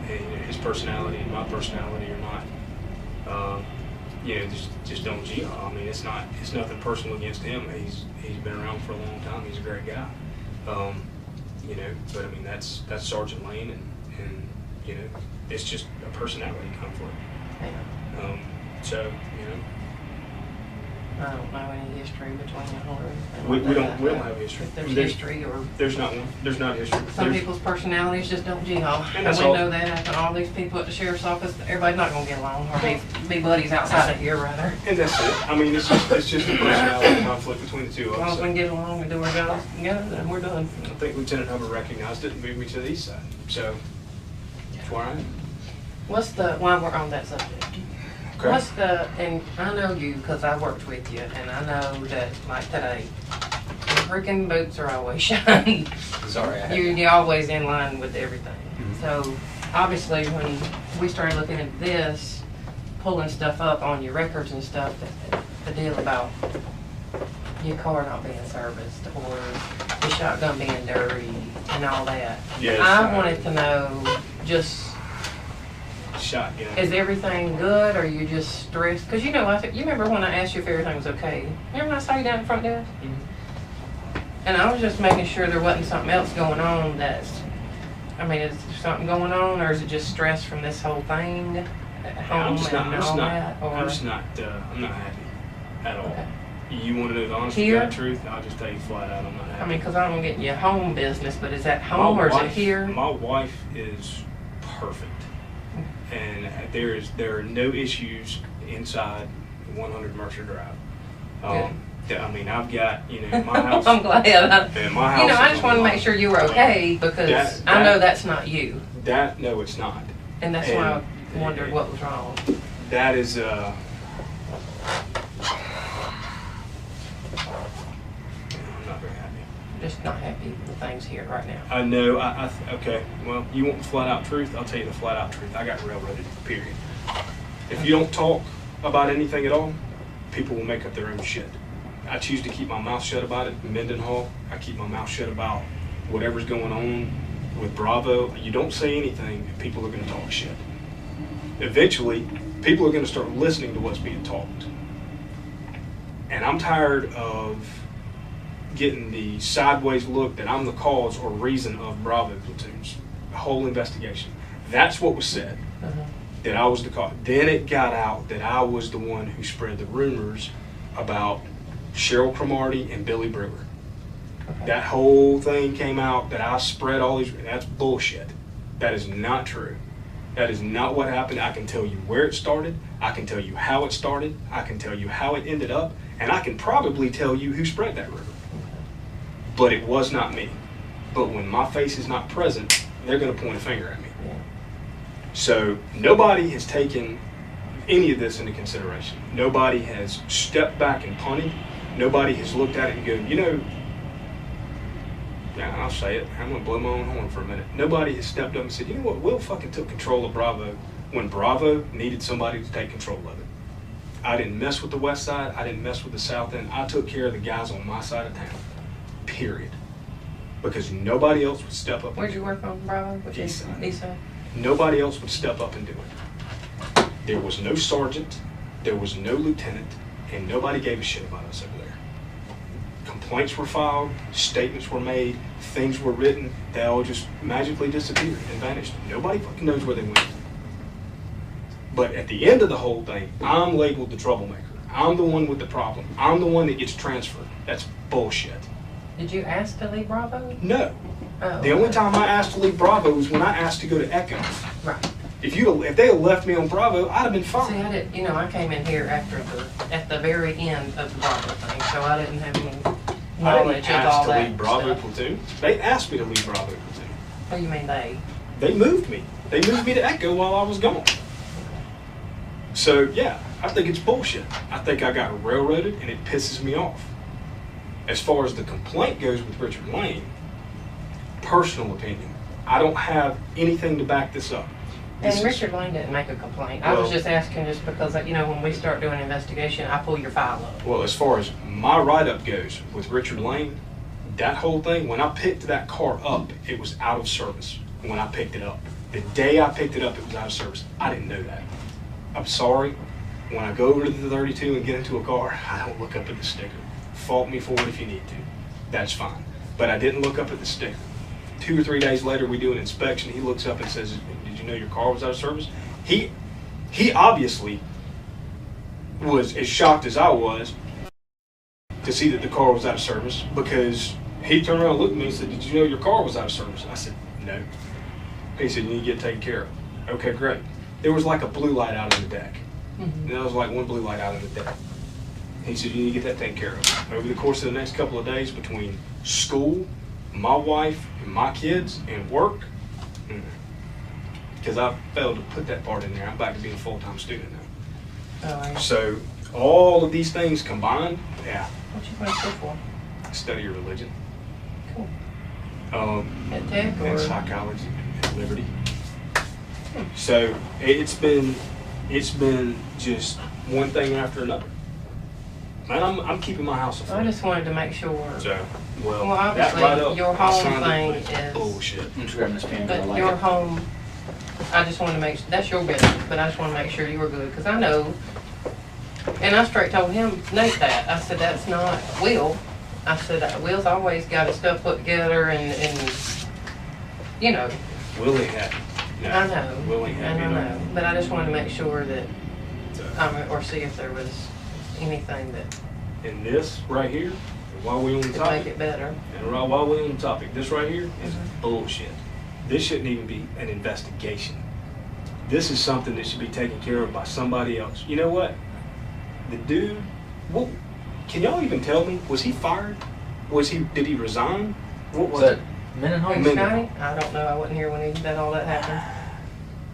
And his personality and my personality are not, you know, just don't gel. I mean, it's nothing personal against him. He's been around for a long time. He's a great guy. You know, but I mean, that's Sergeant Lane, and you know, it's just a personality conflict. Yeah. So, you know. I don't know any history between the whole. We don't have history. If there's history or. There's not one. There's not history. Some people's personalities just don't gel. And we know that. And all these people at the sheriff's office, everybody's not going to get along or be buddies outside of here, rather. And that's it. I mean, it's just a personality conflict between the two As of long us. as we can get along and do our jobs together, then we're done. I think Lieutenant Hubbard recognized it and moved me to the east side. So that's where I am. While we're on that subject, Okay. and I know you because I worked with you, and I know that, like today, your freaking boots are always shiny. Sorry, I had You're always in line with everything. Mhm. So, obviously, when we started looking at this, pulling stuff up on your records and stuff, the deal about your car not being serviced or the shotgun being dirty and all that. Yes, I wanted to know just, Shotgun. is everything good, or are you just stressed? Because you know, you remember when I asked you if everything was okay? Remember when I saw you down in front desk? Mhm. And I was just making sure there wasn't something else going on is there something going on, or is it just stress from this whole thing at home and all that? Or I'm not happy at all. Okay. You want to know the honest Here? to God truth? I'll just tell you flat out, I'm not happy. I mean, because I don't get your home business, but is that home or is it here? My wife is perfect, and there are no issues inside 100 Mercer Drive. I mean, I've got, you know, my house. I'm glad. And my house. You know, I is just on want to the make sure you were okay because I know that's not you, No, it's not. and that's why I wondered what was wrong. That is I'm not very happy. Just not happy with things here right now. I know. Okay. Well, you want the flat out truth? I'll tell you the flat out truth. I got railroaded. Period. If you don't talk about anything at all, people will make up their own shit. I choose to keep my mouth shut about it. Mendenhall, I keep my mouth shut about whatever's going on with Bravo. You don't say anything, and people are going to talk shit. Eventually, people are going to start listening to what's being talked. And I'm tired of getting the sideways look that I'm the cause or reason of Bravo platoons. The whole investigation. That's what was said, that I was the cause. Then it got out that I was the one who spread the rumors about Cheryl Cromartie and Billy Brewer. Okay. That whole thing came out that I spread all these. That's bullshit. That is not true. That is not what happened. I can tell you where it started. I can tell you how it started. I can tell you how it ended up. And I can probably tell you who spread that rumor. But it was not me. But when my face is not present, they're going to point a finger at me. Yeah. So nobody has taken any of this into consideration. Nobody has stepped back and punted. Nobody has looked at it and go, you know, yeah, I'll say it. I'm going to blow my own horn for a minute. Nobody has stepped up and said, you know what, Will fucking took control of Bravo when Bravo needed somebody to take control of it. I didn't mess with the west side. I didn't mess with the south end. I took care of the guys on my side of town. Period. Because nobody else would step up. Where'd you work on Bravo? East side. East side. Nobody else would step up and do it. There was no sergeant, there was no lieutenant, and nobody gave a shit about us over there. Complaints were filed, statements were made, things were written, they all just magically disappeared and vanished. Nobody fucking knows where they went. But at the end of the whole thing, I'm labeled the troublemaker. I'm the one with the problem. I'm the one that gets transferred. That's bullshit. Did you ask to leave Bravo? No. Oh, The only okay. time I asked to leave Bravo was when I asked to go to Echo. Right. If they had left me on Bravo, I'd have been fine. See, I didn't. You know, I came in here at the very end of the Bravo thing, so I didn't have any I knowledge didn't of all ask to that leave Bravo stuff. platoon. They asked me to leave Bravo platoon. What do you mean they? They moved me. They moved me to Echo while I was gone. So yeah, I think it's bullshit. I think I got railroaded, and it pisses me off. As far as the complaint goes with Richard Lane, personal opinion, I don't have anything to back this up. And Richard Lane didn't make a complaint. I was just asking just because, you know, when we start doing an investigation, I pull your file up. Well, as far as my write-up goes with Richard Lane, That whole thing, when I picked that car up, it was out of service when I picked it up. The day I picked it up, it was out of service. I didn't know that. I'm sorry. When I go over to the 32 and get into a car, I don't look up at the sticker. Fault me for it if you need to. That's fine. But I didn't look up at the sticker. 2 or 3 days later, we do an inspection. He looks up and says, "Did you know your car was out of service?" He obviously was as shocked as I was to see that the car was out of service, because he turned around and looked at me and said, "Did you know your car was out of service?" I said, "No." He said, "You need to get taken care of." Okay, great. There was like a blue light out on the deck. And there was like one blue light out on the deck. He said, "You need to get that taken care of." Over the course of the next couple of days, between school, my wife, and my kids, and work, because I failed to put that part in there. I'm back to being a full-time student now. Oh, yeah. So all of these things combined, yeah. What you going to school for? Study your religion. Cool. At Tech or? And psychology at Liberty. So it's been just one thing after another. And I'm keeping my house afloat. I just wanted to make sure. So, well, obviously, that right up, your I home signed thing it, is. bullshit. I'm just grabbing this pen 'cause I But like your it. home, I just want to make, that's your business, but I just want to make sure you were good, because I know, and I straight told him, note that, I said, that's not Will. I said, Will's always got his stuff put together and you know. Willie had. Yeah, I know, Willie had. and I know, but I just wanted to make sure that, So, or see if there was anything that and this right here, while we're on the could topic, make it better. and while we're on the topic, this right here is bullshit. This shouldn't even be an investigation. This is something that should be taken care of by somebody else. You know what? The dude, well, can y'all even tell me? Was he fired? Did he resign? What was it? Mendenhall? Who's Mendenhall. Scotty? I don't know. I wasn't here when all that happened.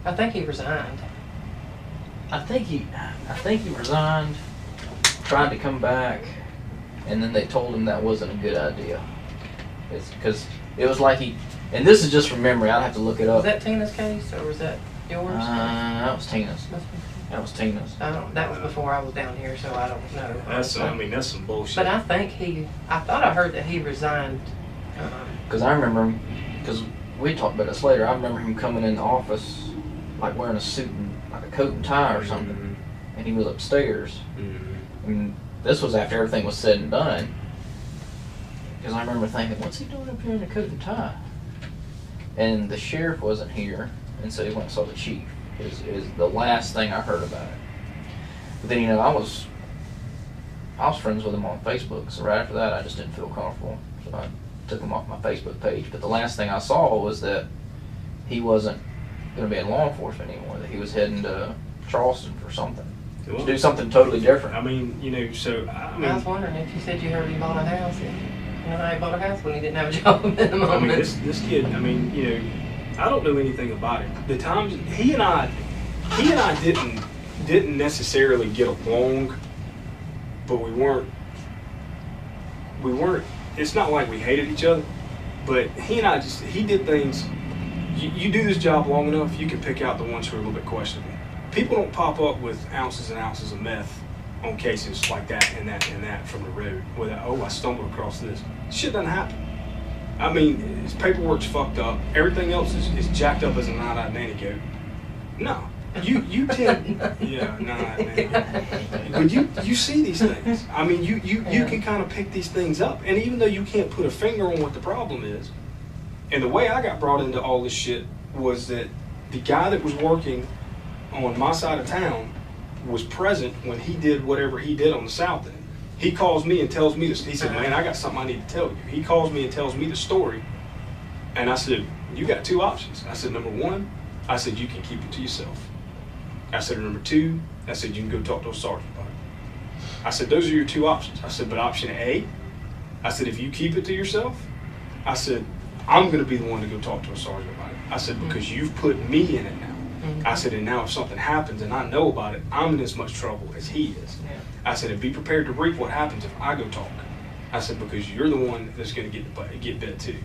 I think he resigned. I think he resigned, tried to come back, and then they told him that wasn't a good idea. It's because it was like and this is just from memory, I'd have to look it up. Was that Tina's case or was that yours? That was Tina's. Must be. That was Tina's. That was before I was down here, so I don't know. That's some bullshit. But I thought I heard that he resigned. Because I remember him, because we talked about this later, I remember him coming in the office, like wearing a suit and like a coat and tie or something, and he was upstairs. And this was after everything was said and done. Because I remember thinking, what's he doing up here in a coat and tie? And the sheriff wasn't here, and so he went and saw the chief. Is the last thing I heard about it. But then, I was friends with him on Facebook, so right after that I just didn't feel comfortable, so I took him off my Facebook page. But the last thing I saw was that he wasn't going to be in law enforcement anymore, that he was heading to Charleston for something. To do something totally different. I mean, I was wondering if you said you heard he bought a house. How he bought a house when he didn't have a job at the moment. I mean, this kid, I don't know anything about him. The times he and I didn't necessarily get along, but we weren't. It's not like we hated each other, but he and I he did things. You do this job long enough, you can pick out the ones who are a little bit questionable. People don't pop up with ounces and ounces of meth on cases like that and that from the road without, I stumbled across this. Shit doesn't happen. I mean, his paperwork's fucked up. Everything else is jacked up as a nine-eyed nanny goat. No. You tend, yeah, nine-eyed nanny. But you see these things. I mean, you can kind of pick these things up. And even though you can't put a finger on what the problem is, and the way I got brought into all this shit was that the guy that was working on my side of town was present when he did whatever he did on the south end. He calls me and tells me this. He said, "Man, I got something I need to tell you." He calls me and tells me the story. And I said, "You got two options." I said, "Number one," I said, "you can keep it to yourself." I said, "Number two," I said, "you can go talk to a sergeant about it." I said, "Those are your two options." I said, "But option A," I said, "if you keep it to yourself," I said, "I'm going to be the one to go talk to a sergeant about it." I said, "Because you've put me in it now." I said, "And now if something happens and I know about it, I'm in as much trouble as he is." Yeah. I said, "And be prepared to reap what happens if I go talk." I said, "Because you're the one that's going to get bit too."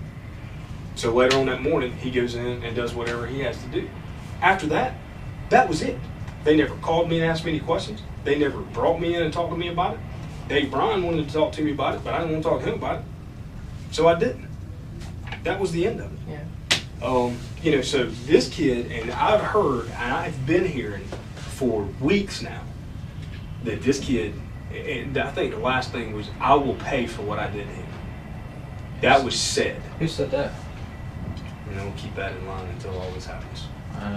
So later on that morning, he goes in and does whatever he has to do. After that, that was it. They never called me and asked me any questions. They never brought me in and talked to me about it. Dave Bryan wanted to talk to me about it, but I didn't want to talk to him about it. So I didn't. That was the end of it. Yeah. You know, so this kid, and I've heard, and I've been hearing for weeks now, that this kid, and I think the last thing was, I will pay for what I did to him. That was said. Who said that? And we'll keep that in line until all this happens.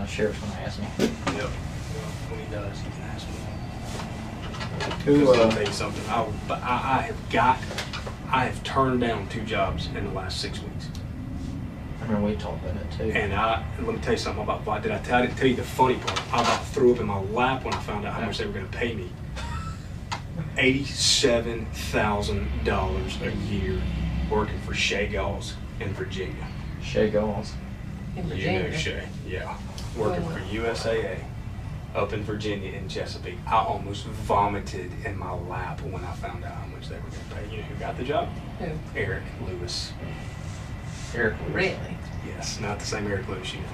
Sheriff's gonna ask me. Yep. Well, when he does, he can ask me. Who, I'll tell you something. I have turned down 2 jobs in the last 6 weeks. I remember we talked about that too. And let me tell you something about why. I didn't tell you the funny part. I about threw up in my lap when I found out how much they were going to pay me. $87,000 a year working for Shea Galls in Virginia. Shea Galls. In You Virginia. know Shea, yeah. Working for USAA up in Virginia in Chesapeake. I almost vomited in my lap when I found out how much they were going to pay. You know who got the job? Who? Eric Lewis. Eric. Really? Yes, not the same Eric Lewis you know.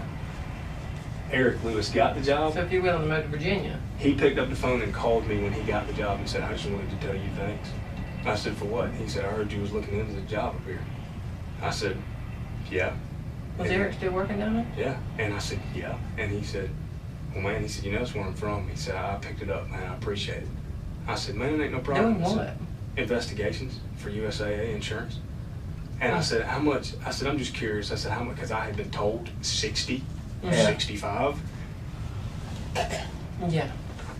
Eric Lewis got the job. So if you're willing to move to Virginia, He picked up the phone and called me when he got the job and said, I just wanted to tell you thanks. I said, for what? He said, I heard you was looking into the job up here. I said, yeah. was And- Eric still working down there? Yeah. And I said, yeah. And he said, well, man, he said, you know, that's where I'm from. He said, I picked it up, man. I appreciate it. I said, man, it ain't no problem. Doing I said, what? investigations for USAA insurance. And I said, how much? I said, I'm just curious. I said, how much? Because I had been told 60, Yeah. 65. Yeah.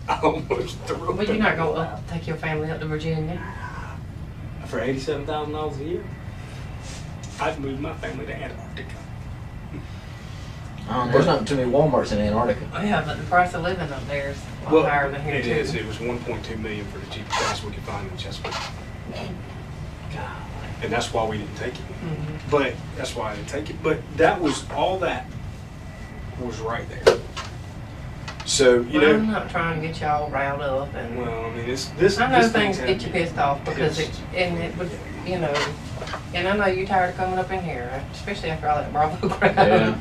I almost threw up. Well, you're in not my going to lap. take your family up to Virginia. For $87,000 a year, I'd move my family to Antarctica. There's not too many Walmarts in Antarctica. Oh, yeah, but the price of living up there is a lot higher than here, it too. is. It was $1.2 million for the cheapest price we could find in Chesapeake. And that's why we didn't take it. Mhm. But that's why I didn't take it. But that was all that was right there. So you Well, I'm know, not trying to get y'all riled up, and well, I mean, this. I know this things thing's get you pissed off because it would, you know, and I know you're tired of coming up in here, especially after all that Bravo crap. Yeah.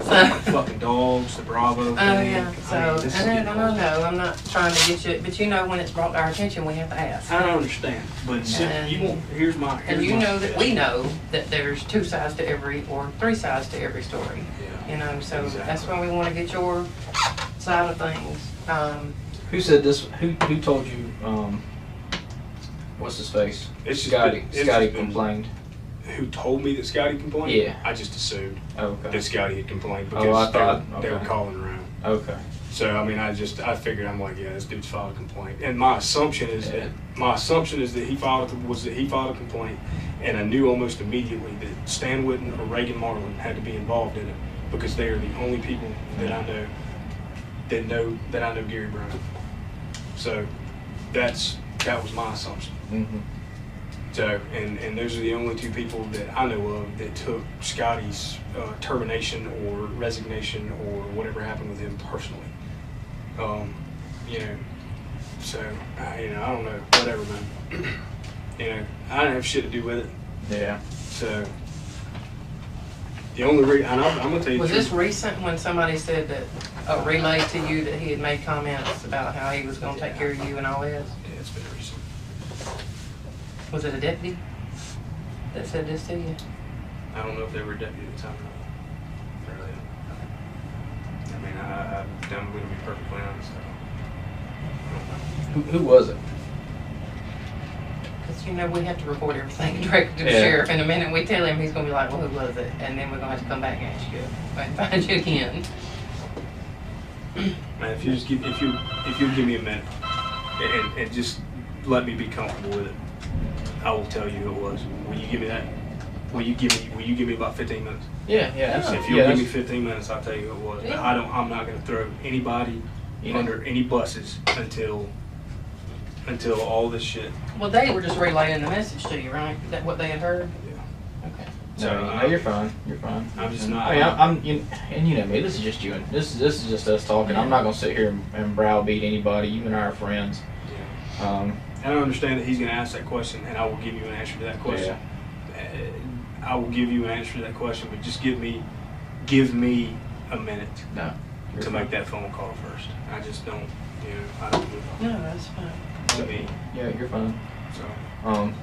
So, fucking dogs, the Bravo. oh thing. yeah, so, I mean, this is and getting I old. know, I'm not trying to get you, but you know when it's brought to our attention, we have to ask. I understand, but And- you won't. Here's my. And you my- know that we know that there's 2 sides to every, or 3 sides to every story. Yeah. You know, so Exactly. that's why we want to get your side of things. Who said this? Who told you? What's his face? It's just Scotty. been- it's Scotty just been- complained. Who told me that Scotty complained? Yeah. I just assumed Oh, that okay. Scotty had complained Oh, I because thought- they were okay. calling around. Okay. So I mean, I figured, I'm like, yeah, this dude's filed a complaint, and my assumption is Yeah. that he filed a complaint, and I knew almost immediately that Stan Whitten or Reagan Marlin had to be involved in it because they are the only people that I know that I know Gary Brown. So that was my assumption. Mm-hmm. So and those are the only 2 people that I know of that took Scotty's termination or resignation or whatever happened with him personally. You know, so you know, I don't know, whatever, man. You know, I didn't have shit to do with it. Yeah. So the only reason, and I'm gonna tell you, Was the this truth. recent when somebody said that, relayed to you that he had made comments about how he was gonna take care of you and all this? Yeah, it's been recent. Was it a deputy that said this to you? I don't know if they were a deputy at the time. I really don't. I mean, I'm gonna be perfectly honest. I don't know. Who was it? Because, you know, we have to report everything directly to the Yeah. sheriff, and the minute we tell him, he's gonna be like, well, who was it? And then we're gonna have to come back and ask you, and find you again. Man, if you'll give me a minute and just let me be comfortable with it, I will tell you who it was. Will you give me that? Will you give me about 15 minutes? Yeah. If you'll give me 15 minutes, I'll tell you who it was. Yeah. I'm not gonna throw anybody under any buses until all this shit. Well, they were just relaying the message to you, right? That what they had heard? Yeah. Okay. No, you're fine. You're fine. I'm just not. I mean, and you know me. This is just you, and this is just us talking. I'm not gonna sit here and browbeat anybody. You and I are friends. Yeah. And I understand that he's gonna ask that question, and I will give you an answer to that question. I will give you an answer to that question, but just give me a minute No. to make that phone call first. I just don't, I don't move on. No, that's fine. To me, Yeah, you're fine. so Um,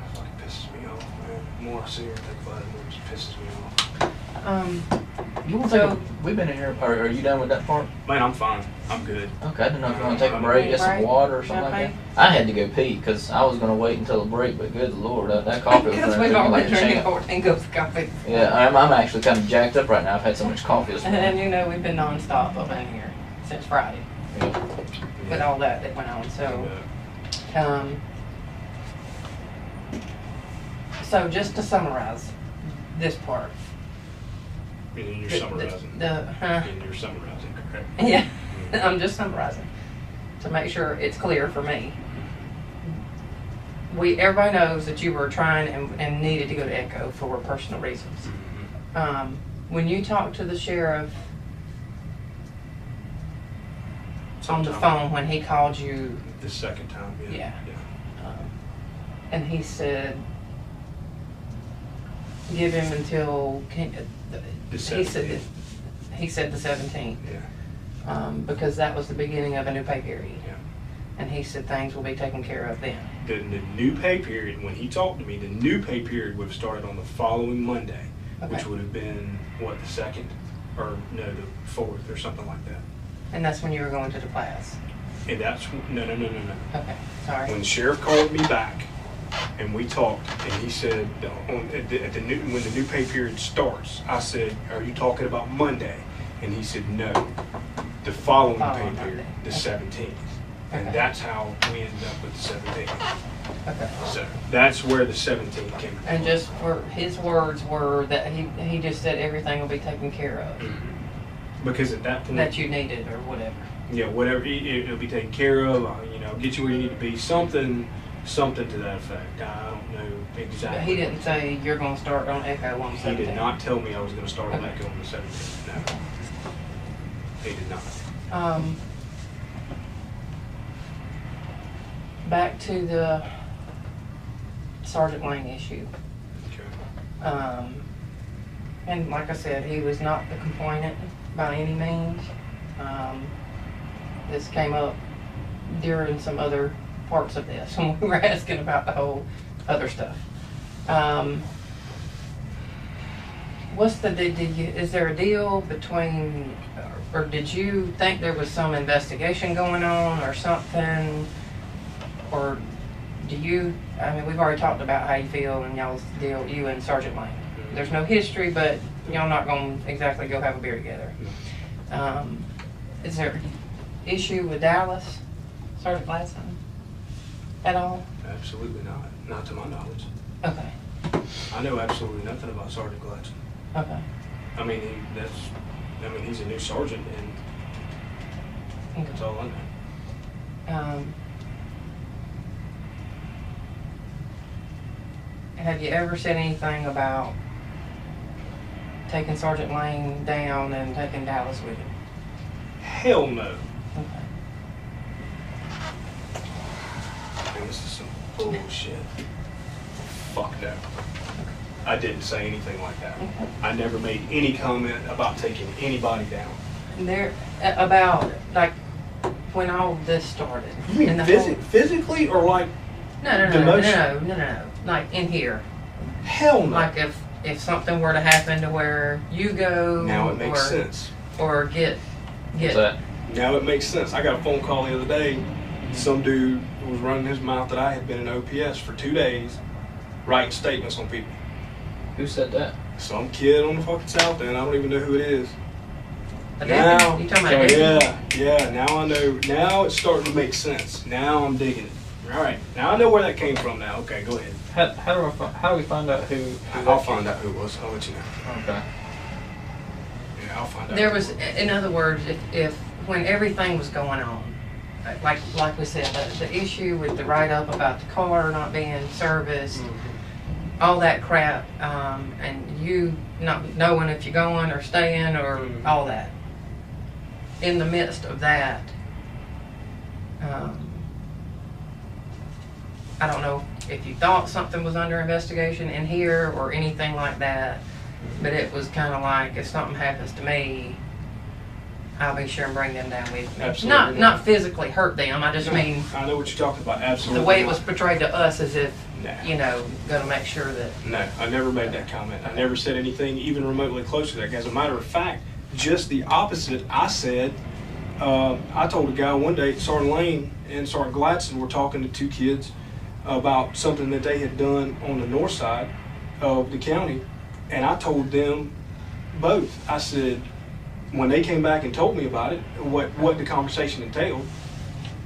I fucking pissed pisses me off, man. The more I see her think about it, the more it just pisses me off. You want So- to we've been in here, are you done with that part? Man, I'm fine. I'm good. Okay, I didn't know if you want to take a break, get some Break? water or something like that. Okay. I had to go pee, because I was going to wait until a break, but good lord, that coffee was Because running we've through me all like been a drinking champ. 14 cups of coffee. Yeah, I'm actually kind of jacked up right now. I've had so much coffee this And morning. you know, we've been nonstop up in here since Friday Yeah. with all that went on, so. So just to summarize this part. And you're the- summarizing. And you're summarizing, correct? Yeah, I'm just summarizing to make sure it's clear for me. Everybody knows that you were trying and needed to go to Echo for personal reasons. Mhm. When you talked to the sheriff on the Sometime. phone when he called you, The second time, yeah. Yeah. And he said, give him until, The he said the 17th. Yeah. Because that was the beginning of a new pay period. Yeah. And he said things will be taken care of then. The new pay period, when he talked to me, the new pay period would have started on the following Monday, which Okay. would have been, what, the 2nd? Or, no, the 4th or something like that. And that's when you were going to the class. And that's, no. Okay, sorry. When the sheriff called me back and we talked, and he said, when the new pay period starts, I said, are you talking about Monday? And he said, no, the following Following pay period, Monday. the Okay. 17th. And Okay. that's how we ended up with the 17th. Okay. So that's where the 17th came from. And just for his words were that he just said everything will be taken care of Mhm. Because at that point, that you needed or whatever. yeah, whatever, it'll be taken care of, get you where you need to be, something to that effect. I don't know exactly. But he didn't say you're going to start on Echo on He 17. did not tell me I was going to start on Okay. Echo on the 17th. No, he did not. Back to the Sergeant Lang issue. Okay. And like I said, he was not the complainant by any means. This came up during some other parts of this when we were asking about the whole other stuff. Is there a deal between, or did you think there was some investigation going on or something? Or do you, we've already talked about how you feel and y'all's deal, you and Sergeant Lang. There's no history, but y'all not gonna exactly go have a beer together. Is there issue with Dallas, Sergeant Gladstone, at all? Absolutely not. Not to my knowledge. Okay, I know absolutely nothing about Sergeant Gladstone. okay. He's a new sergeant, and that's all I know. Have you ever said anything about taking Sergeant Lane down and taking Dallas with you? Hell no. Okay. Man, this is some bullshit. Fuck no. I didn't say anything like that. Okay. I never made any comment about taking anybody down. There, about, like, when all this started. You mean and the whole- physically or like No, demotion? like in here. Hell no. Like if something were to happen to where you go. Now it makes or, sense. Or get. What's that? Now it makes sense. I got a phone call the other day. Some dude was running his mouth that I had been in OPS for 2 days, writing statements on people. Who said that? Some kid on the fucking south end. I don't even know who it is. A Now, deputy? You talking about a deputy? yeah. Now I know. Now it's starting to make sense. Now I'm digging it. All right. Now I know where that came from. Now, okay, go ahead. How do we find out who I'll find out who it was. I'll let you know. Okay. Yeah, I'll find out. There who was, it in other words, if when everything was going on, like we said, the issue with the write-up about the car not being serviced, all that crap, and you not knowing if you're going or staying or all that. In the midst of that, I don't know if you thought something was under investigation in here or anything like that, but it was kind of like, if something happens to me, I'll be sure and bring them down with me. Absolutely Not physically hurt them, I just mean I know what you're talking about. Absolutely. the way it was not. portrayed to us as if No. you know, gonna make sure that, No, I never made that comment. I never said anything even remotely close to that. As a matter of fact, just the opposite. I said, I told a guy one day, Sergeant Lane and Sergeant Gladson were talking to two kids about something that they had done on the north side of the county, and I told them both. I said, when they came back and told me about it, what the conversation entailed,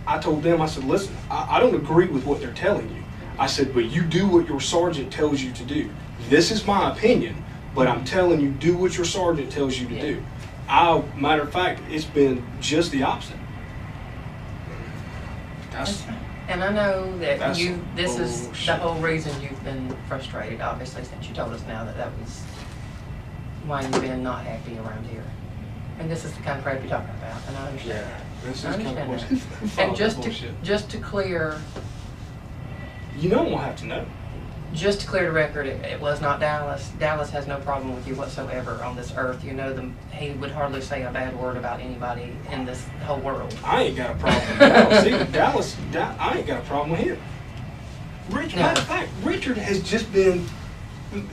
I told them, I said, listen, I don't agree with what they're telling you. I said, but you do what your sergeant tells you to do. This is my opinion, but I'm telling you, do what your sergeant tells you to do. Matter of fact, it's been just the opposite. and I know that That's this is bullshit. the whole reason you've been frustrated, obviously, since you told us now that was why you've been not happy around here. And this is the kind of crap you're talking about, and I understand that. This is I kind of understand bullshit. And Bullshit. just to clear, You don't want to have to know. just to clear the record, it was not Dallas. Dallas has no problem with you whatsoever on this earth. You know, he would hardly say a bad word about anybody in this whole world. I ain't got a problem with Dallas. See, I ain't got a problem with him. Richard, No. matter of fact, Richard has just been.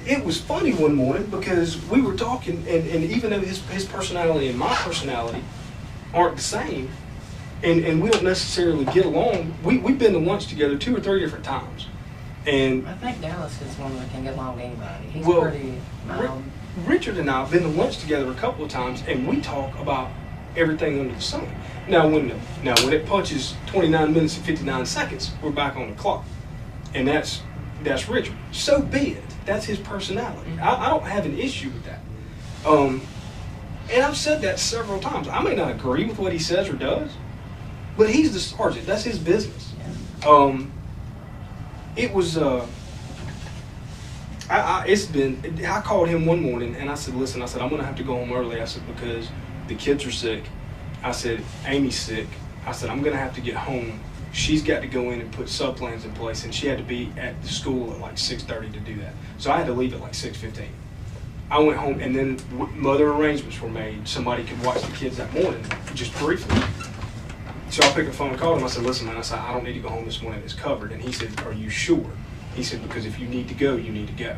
It was funny one morning because we were talking, and even though his personality and my personality aren't the same, and we don't necessarily get along, we've been to lunch together 2 or 3 different times. And I think Dallas is one that can get along with anybody. He's Well, pretty mild. Richard and I have been to lunch together a couple of times, and we talk about everything under the sun. Now when it punches 29 minutes and 59 seconds, we're back on the clock, and that's Richard. So be it. That's his personality. I don't have an issue with that. And I've said that several times. I may not agree with what he says or does, but he's the sergeant. That's his business. Yeah. It was. I called him one morning and I said, listen, I said, I'm gonna have to go home early. I said, because the kids are sick. I said, Amy's sick. I said, I'm gonna have to get home. She's got to go in and put sub plans in place, and she had to be at the school at like 6:30 to do that. So I had to leave at like 6:15. I went home, and then other arrangements were made. Somebody could watch the kids that morning, just briefly. So I picked the phone and called him. I said, listen, man, I said, I don't need to go home this morning. It's covered. And he said, are you sure? He said, because if you need to go, you need to go.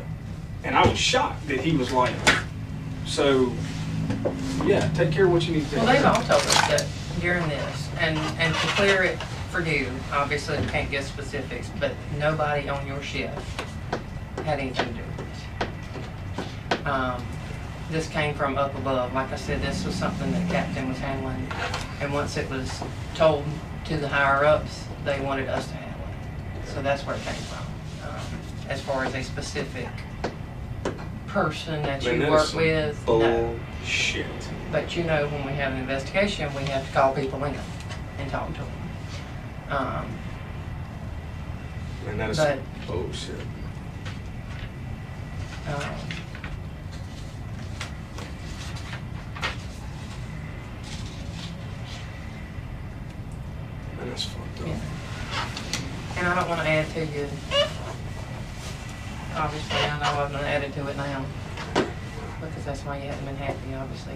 And I was shocked that he was like, so, yeah, take care of what you need to take Well, they've care all of. told us that during this, and to clear it for you, obviously we can't give specifics, but nobody on your shift had anything to do with this. This came from up above. Like I said, this was something that Captain was handling, and once it was told to the higher-ups, they wanted us to handle it. So that's where it came from. As far as a specific person that Man, you that is work some with, no. Bullshit. But you know, when we have an investigation, we have to call people in and talk to them. Man, that is But- some bullshit. Man, that's fucked up. Yeah. And I don't want to add to you. Obviously, I know I'm going to add it to it now. Because that's why you haven't been happy, obviously.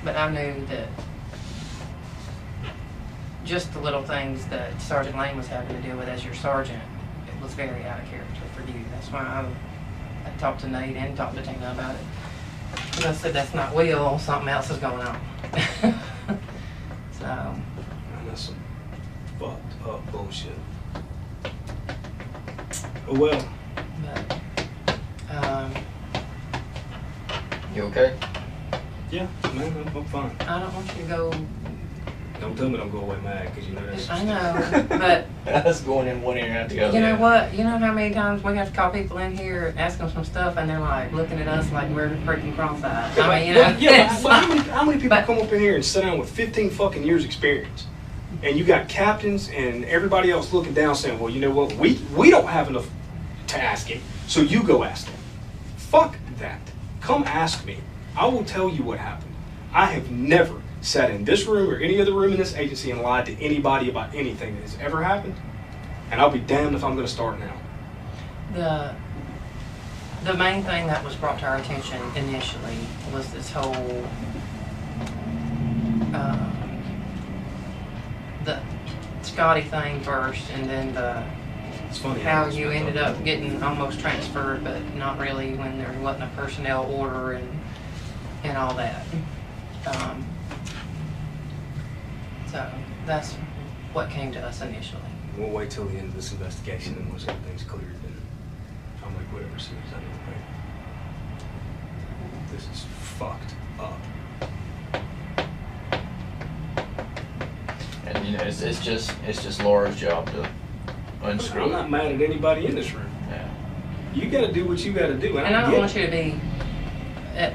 But I knew that just the little things that Sergeant Lane was having to deal with as your sergeant, it was very out of character for you. That's why I talked to Nate and talked to Tina about it. But I said, that's not Will, something else is going on. So, Man, that's some fucked up bullshit. Oh well. but, You okay? Yeah, man, I'm fine. I don't want you to go, Don't tell me don't go away mad, because you know that's I know, but That's going in one ear and out the other. you know what? You know how many times we have to call people in here, ask them some stuff, and they're like looking at us like we're freaking cross-eyed. I mean, you know. Yeah, but it's how many people but- come up in here and sit down with 15 fucking years experience? And you got captains and everybody else looking down saying, well, you know what? We don't have enough to ask him, so you go ask him. Fuck that. Come ask me. I will tell you what happened. I have never sat in this room or any other room in this agency and lied to anybody about anything that has ever happened. And I'll be damned if I'm going to start now. The main thing that was brought to our attention initially was this whole the Scotty thing first, and then the It's funny how it's you been ended done. up getting almost transferred, but not really when there wasn't a personnel order and all that. So that's what came to us initially. We'll wait till the end of this investigation, and once everything's cleared, then I'll make whatever decisions I need to make. This is fucked up. And you know, it's just Laura's job to unscrew I'm it. not mad at anybody in this room. Yeah. You got to do what you got to do, And I don't want you to be at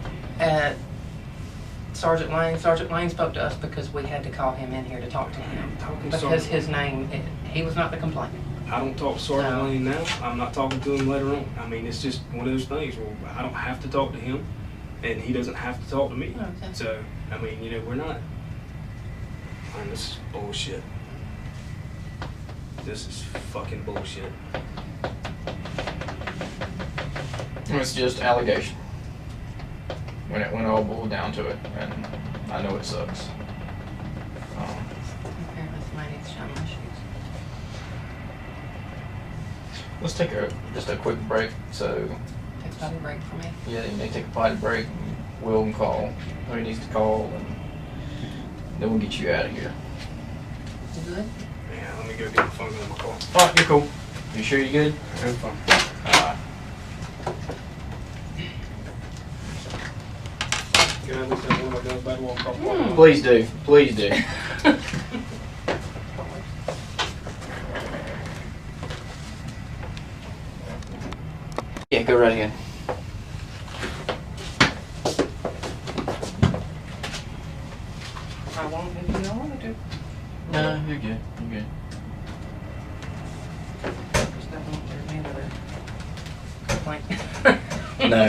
Sergeant Lane. Sergeant Lane spoke to us because we had to call him in here to talk to him. Because his name, he was not the complainant. I don't talk to Sergeant No. Lane now. I'm not talking to him later on. I mean, it's just one of those things where I don't have to talk to him, and he doesn't have to talk to me. Okay. So, I mean, you know, we're not. Man, this is bullshit. This is fucking bullshit. It's just allegation. When it all boiled down to it, and I know it sucks. Apparently somebody needs to shine my shoes. Let's take just a quick break. So Take a potty break for me. yeah, you may take a potty break. And Will can call who he needs to call, and then we'll get you out of here. You good? Yeah, let me go get my phone on my car. All right, you're cool. You sure you're good? I'm fine. All right. Can I at least have one of my guns back while I'm talking? Please do. Please do. Yeah, go right ahead. I won't if you don't want to. No, you're good. You're good. Just don't want there to be another complaint. No.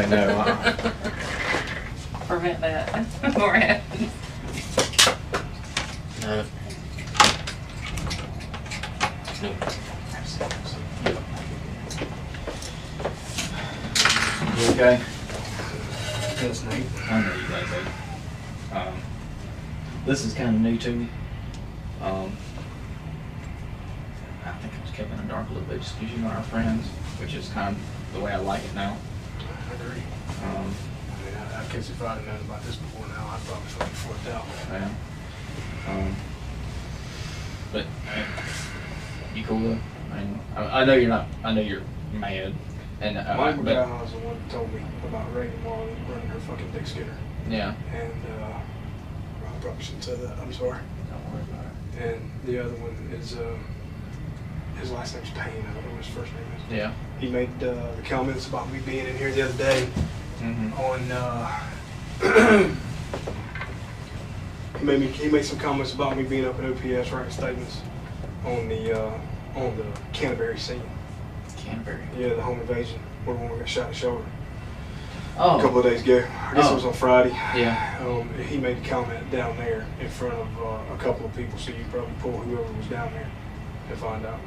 Prevent that before it happens. No. You okay? Yes, Nate. I know you guys are. This is kind of new to me. I think I was kept in the dark a little bit just because you know our friends, which is kind of the way I like it now. I agree. I mean, I guess if I'd have known about this before now, I'd probably feel flipped out. Yeah. But you cool though? I mean, I know you're not. I know you're mad. And Michael but, Brown was the one that told me about Reagan Marley running her fucking dick skinner. yeah. And I probably shouldn't say that. I'm sorry. Don't worry about it. And the other one is his last name's Payne. I don't know what his first name is. Yeah. He made the comments about me being in here the other day Mm-hmm. on. He made some comments about me being up at OPS writing statements on the Canterbury scene. Canterbury. Yeah, the home invasion where one got shot in the shoulder Oh. a couple of days ago. I guess it was on Friday. Yeah. He made a comment down there in front of a couple of people, so you probably pull whoever was down there and find out.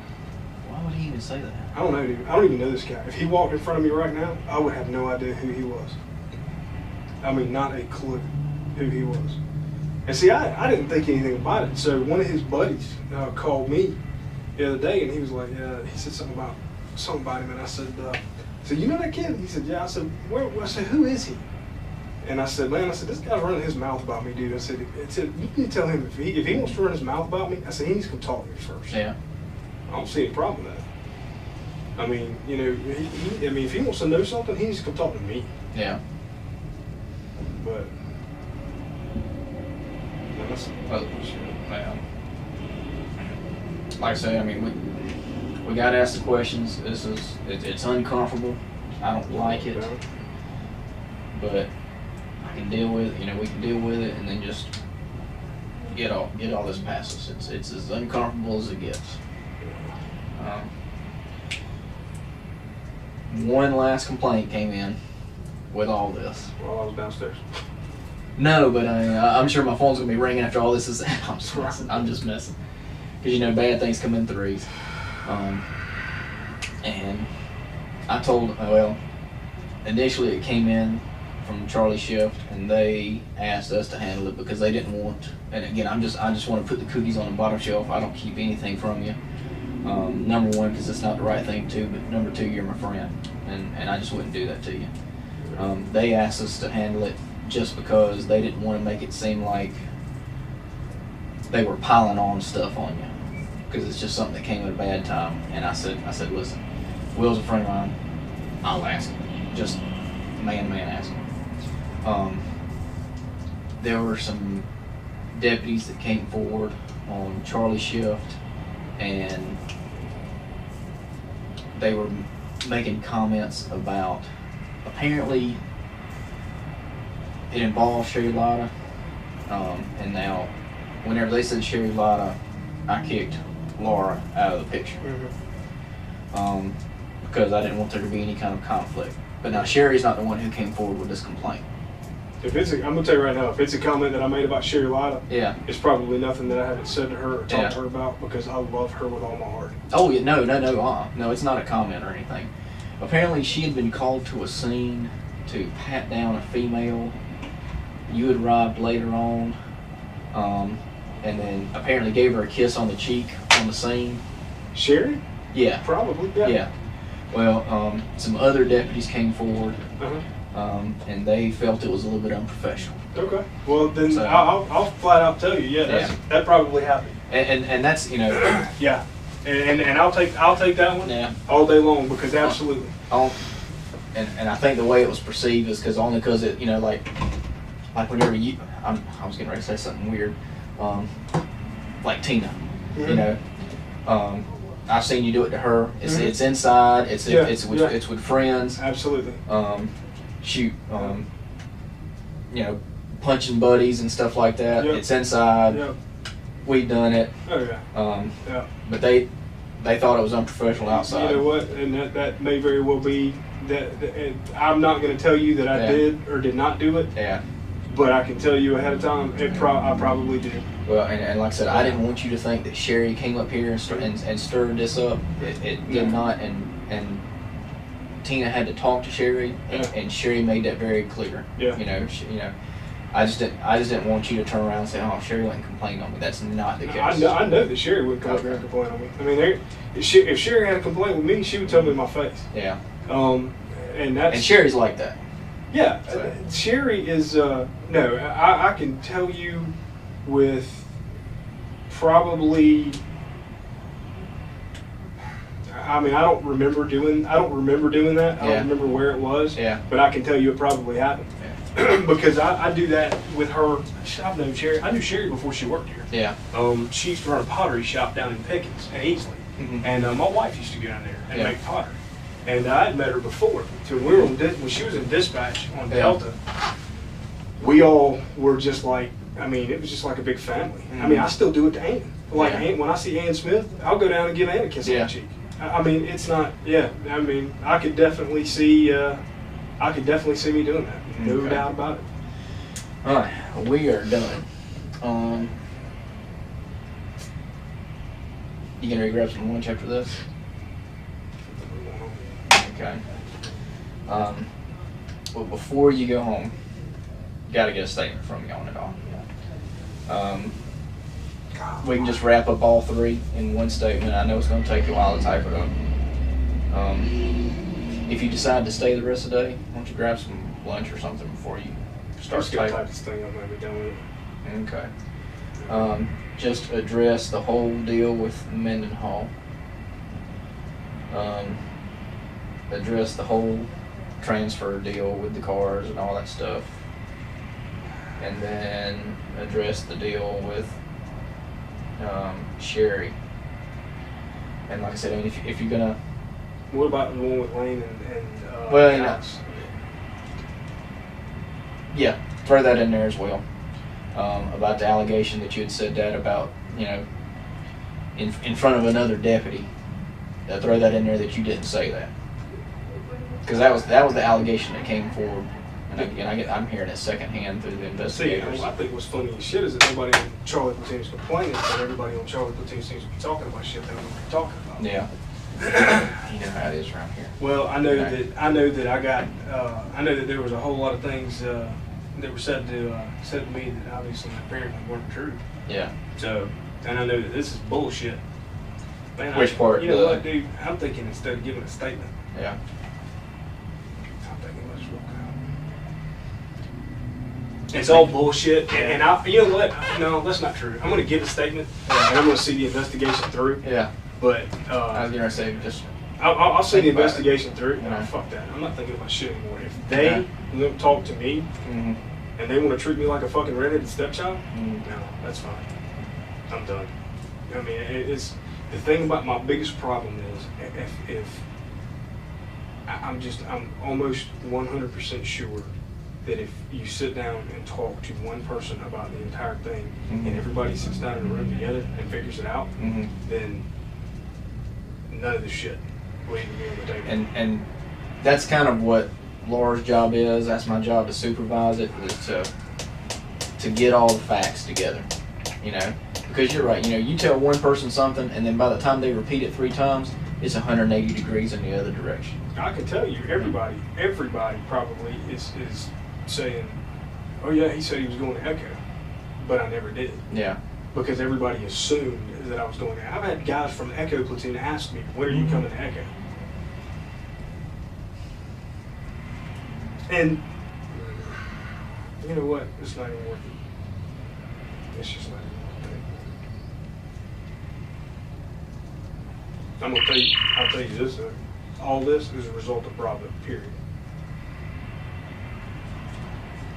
Why would he even say that? I don't know, dude. I don't even know this guy. If he walked in front of me right now, I would have no idea who he was. I mean, not a clue who he was. And see, I didn't think anything about it. So one of his buddies called me the other day, and he was like, he said something about him, and I said, you know that kid? He said, yeah. I said, where? I said, who is he? And I said, man, this guy's running his mouth about me, dude. I said, you need to tell him if he wants to run his mouth about me, I said, he needs to come talk to me first. Yeah. I don't see a problem with that. I mean, you know, if he wants to know something, he needs to come talk to me. Yeah. But that's Well, like I say, I mean, we got to ask the questions. It's uncomfortable. I don't like it, but I can deal with it. You know, we can deal with it, and then just get all this past us. It's as uncomfortable as it gets. One last complaint came in with all this. while I was downstairs. No, but I'm sure my phone's gonna be ringing after all this is. I'm just messing, because you know bad things come in threes. And I told, initially it came in from Charlie's shift, and they asked us to handle it because they didn't want. And again, I just want to put the cookies on the bottom shelf. I don't keep anything from you. Number one, because it's not the right thing to, but number two, you're my friend, and I just wouldn't do that to you. They asked us to handle it just because they didn't want to make it seem like they were piling on stuff on you, because it's just something that came at a bad time. And I said, listen, Will's a friend of mine. I'll ask him. Just man to man ask him. There were some deputies that came forward on Charlie's shift, and they were making comments about, apparently it involved Sherry Lotta, and now whenever they said Sherry Lotta, I kicked Laura out of the picture. Because I didn't want there to be any kind of conflict. But now Sherry's not the one who came forward with this complaint. I'm gonna tell you right now, if it's a comment that I made about Sherry Lotta, Yeah. it's probably nothing that I haven't said to her or talked to her about, because I love her with all my heart. Oh yeah, no, no, it's not a comment or anything. Apparently she had been called to a scene to pat down a female. You had arrived later on, and then apparently gave her a kiss on the cheek on the scene. Sherry? Yeah. Probably, yeah. Yeah. Well, some other deputies came forward, and they felt it was a little bit unprofessional. Okay. Well, then So- I'll flat out tell you, that probably happened. And that's, you know. Yeah. And I'll take that one Yeah. all day long, because absolutely. And I think the way it was perceived is because it, you know, like whenever I was getting ready to say something weird, like Tina, you know, I've seen you do it to her. It's inside. It's with friends. Absolutely. Shoot, you know, punching buddies and stuff like that. Yep. It's inside. Yep. We've done it. Oh yeah. Yeah. But they thought it was unprofessional outside. You know what? And that may very well be that. And I'm not going to tell you that I did or did not do it. Yeah. But I can tell you ahead of time, I probably did. Well, and like I said, I didn't want you to think that Sherry came up here and stirred this up. It did not, and Tina had to talk to Sherry, and Sherry made that very clear. Yeah. You know, I just didn't want you to turn around and say, "Oh, Sherry went and complained on me." That's not the case. I know that Sherry would come up here and complain on me. I mean, if Sherry had a complaint with me, she would tell me in my face. Yeah. And Sherry's like that. Yeah, So. Sherry is, no, I can tell you with probably, I mean, I don't remember doing that. I don't remember where it was. Yeah. But I can tell you it probably happened. Yeah. Because I do that with her. I've known Sherry. I knew Sherry before she worked here. Yeah. She used to run a pottery shop down in Pickens and Easley. Mhm. And my wife used to go down there and Yeah. make pottery. And I had met her before. So when she was in dispatch on Delta, we all were just like, I mean, it was just like a big family. Mm-hmm. I mean, I still do it to Ann. Like, Yeah. Ann, when I see Ann Smith, I'll go down and give Ann a kiss on the cheek. I mean, it's not, I mean, I could definitely see me doing that. No doubt about it. All right, we are done. You gonna grab some lunch after this? Okay. Well, before you go home, gotta get a statement from you on it all. We can just wrap up all three in one statement. I know it's gonna take you a while to type it up. If you decide to stay the rest of the day, why don't you grab some lunch or something before you start Just gonna typing? type this thing up and be done with it. Okay. Just address the whole deal with Mendenhall. Address the whole transfer deal with the cars and all that stuff. And then address the deal with Sherry. And like I said, I mean, if you're gonna... What about the one with Lane and Well, you know, Alex? yeah, throw that in there as well. About the allegation that you had said that about, you know, in front of another deputy. Throw that in there that you didn't say that. Because that was the allegation that came forward. And again, I'm hearing it secondhand through the See, investigators. I think what's funny as shit is that nobody on Charlie Platoon's complaining, but everybody on Charlie Platoon seems to be talking about shit they don't know what they're talking about. Yeah. You know how it is around here. Well, I know Okay. that I know that there was a whole lot of things that were said to me that obviously apparently weren't true. Yeah. So, and I know that this is bullshit. Man, Which part? You know what, dude? I'm thinking instead of giving a statement, Yeah. I'm thinking let's walk out. It's all bullshit, and I, you know what? No, that's not true. I'm gonna give a statement, and I'm gonna see the investigation through. Yeah. But I was gonna say just. I'll see the Think about investigation through. Yeah. Fuck that. I'm not thinking about shit anymore. If they won't talk to me Mm-hmm. and they want to treat me like a fucking redheaded stepchild, Mm-hmm. no, that's fine. I'm done. I mean, it's the thing about my biggest problem is if I'm almost 100% sure that if you sit down and talk to one person about the entire thing, Mm-hmm. and everybody sits down in a room together and figures it out, Mm-hmm. then none of this shit will even be on the table. And that's kind of what Laura's job is. That's my job to supervise it, is to get all the facts together, you know. Because you're right, you know, you tell one person something, and then by the time they repeat it 3 times, it's 180 degrees in the other direction. I can tell you, everybody probably is saying, oh yeah, he said he was going to Echo, but I never did. Yeah. Because everybody assumed that I was going there. I've had guys from the Echo platoon ask me, when are you coming to Echo? And you know what? It's not even worth it. It's just not even worth it. I'll tell you this though. All this is a result of Bravo, period.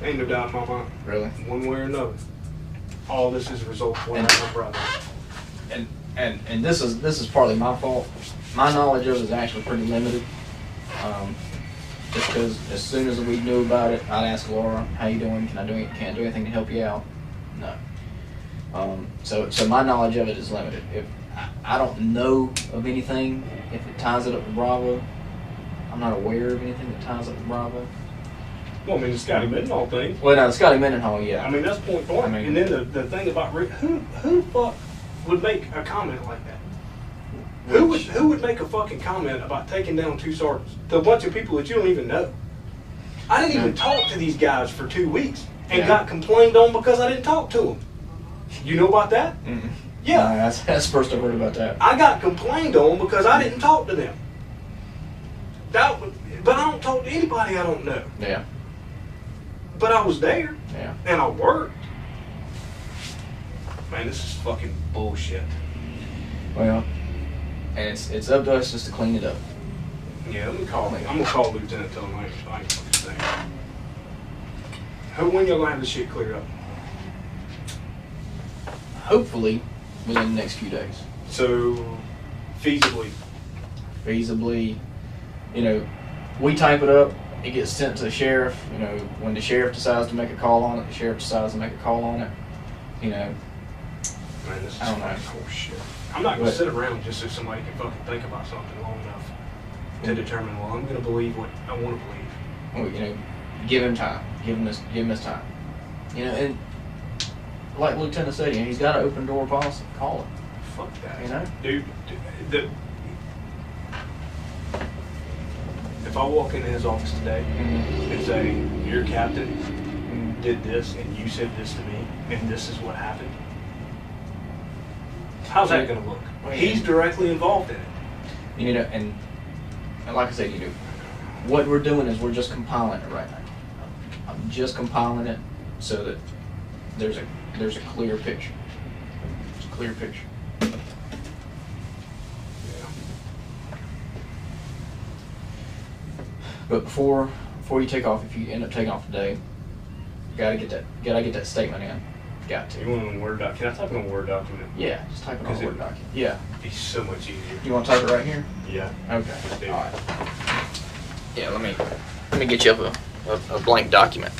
Ain't no doubt in my mind. Really? One way or another. All this is a result of one of Bravo. And this is partly my fault. My knowledge of it is actually pretty limited. Just because as soon as we knew about it, I'd ask Laura, "How you doing? Can I do anything to help you out?" No. So my knowledge of it is limited. If I don't know of anything, if it ties it up to Bravo, I'm not aware of anything that ties up to Bravo. Well, I mean, the Scotty Mendenhall thing. Well, no, Scotty Mendenhall, yeah. I mean, that's point blank. I mean- And then the thing about Rick, who the fuck would make a comment like that? Who would make a fucking comment about taking down 2 sergeants? To a bunch of people that you don't even know. I didn't even talk to these guys for 2 weeks and got complained on because I didn't talk to them. You know about that? Mm-mm. Yeah. No, that's the first I've heard about that. I got complained on because I didn't talk to them. But I don't talk to anybody I don't know. Yeah. But I was there. Yeah. And I worked. Man, this is fucking bullshit. Well, and it's up to us just to clean it up. Yeah, let me call him. I'm gonna call Lieutenant, tell him I ain't fucking staying. When y'all gonna have this shit cleared up? Hopefully within the next few days. So, feasibly. Feasibly, you know, we type it up, it gets sent to the sheriff. You know, when the sheriff decides to make a call on it, the sheriff decides to make a call on it. You know, Man, this is I don't know. fucking horseshit. I'm not gonna But- sit around just so somebody can fucking think about something long enough to determine, well, I'm gonna believe what I want to believe. well, you know, give him time, give him this time. You know, and like Lieutenant said, you know, he's got an open door policy. Call it. Fuck that. You know? Dude, if I walk into his office today and say, your captain did this and you said this to me and this is what happened, how's that going to look? Well, He's directly involved in it. You know, and like I said, you know, what we're doing is we're just compiling it right now. I'm just compiling it so that there's a clear picture. It's a clear picture. Yeah. But before you take off, if you end up taking off today, gotta get that statement in. Got to. You want it on a Word document? Can I type it on a Word document? Yeah, just type it on a Word document. Yeah. It'd be so much easier. You want to type it right here? Yeah. Okay. Yeah. All right. Yeah. Let me get you up a blank document.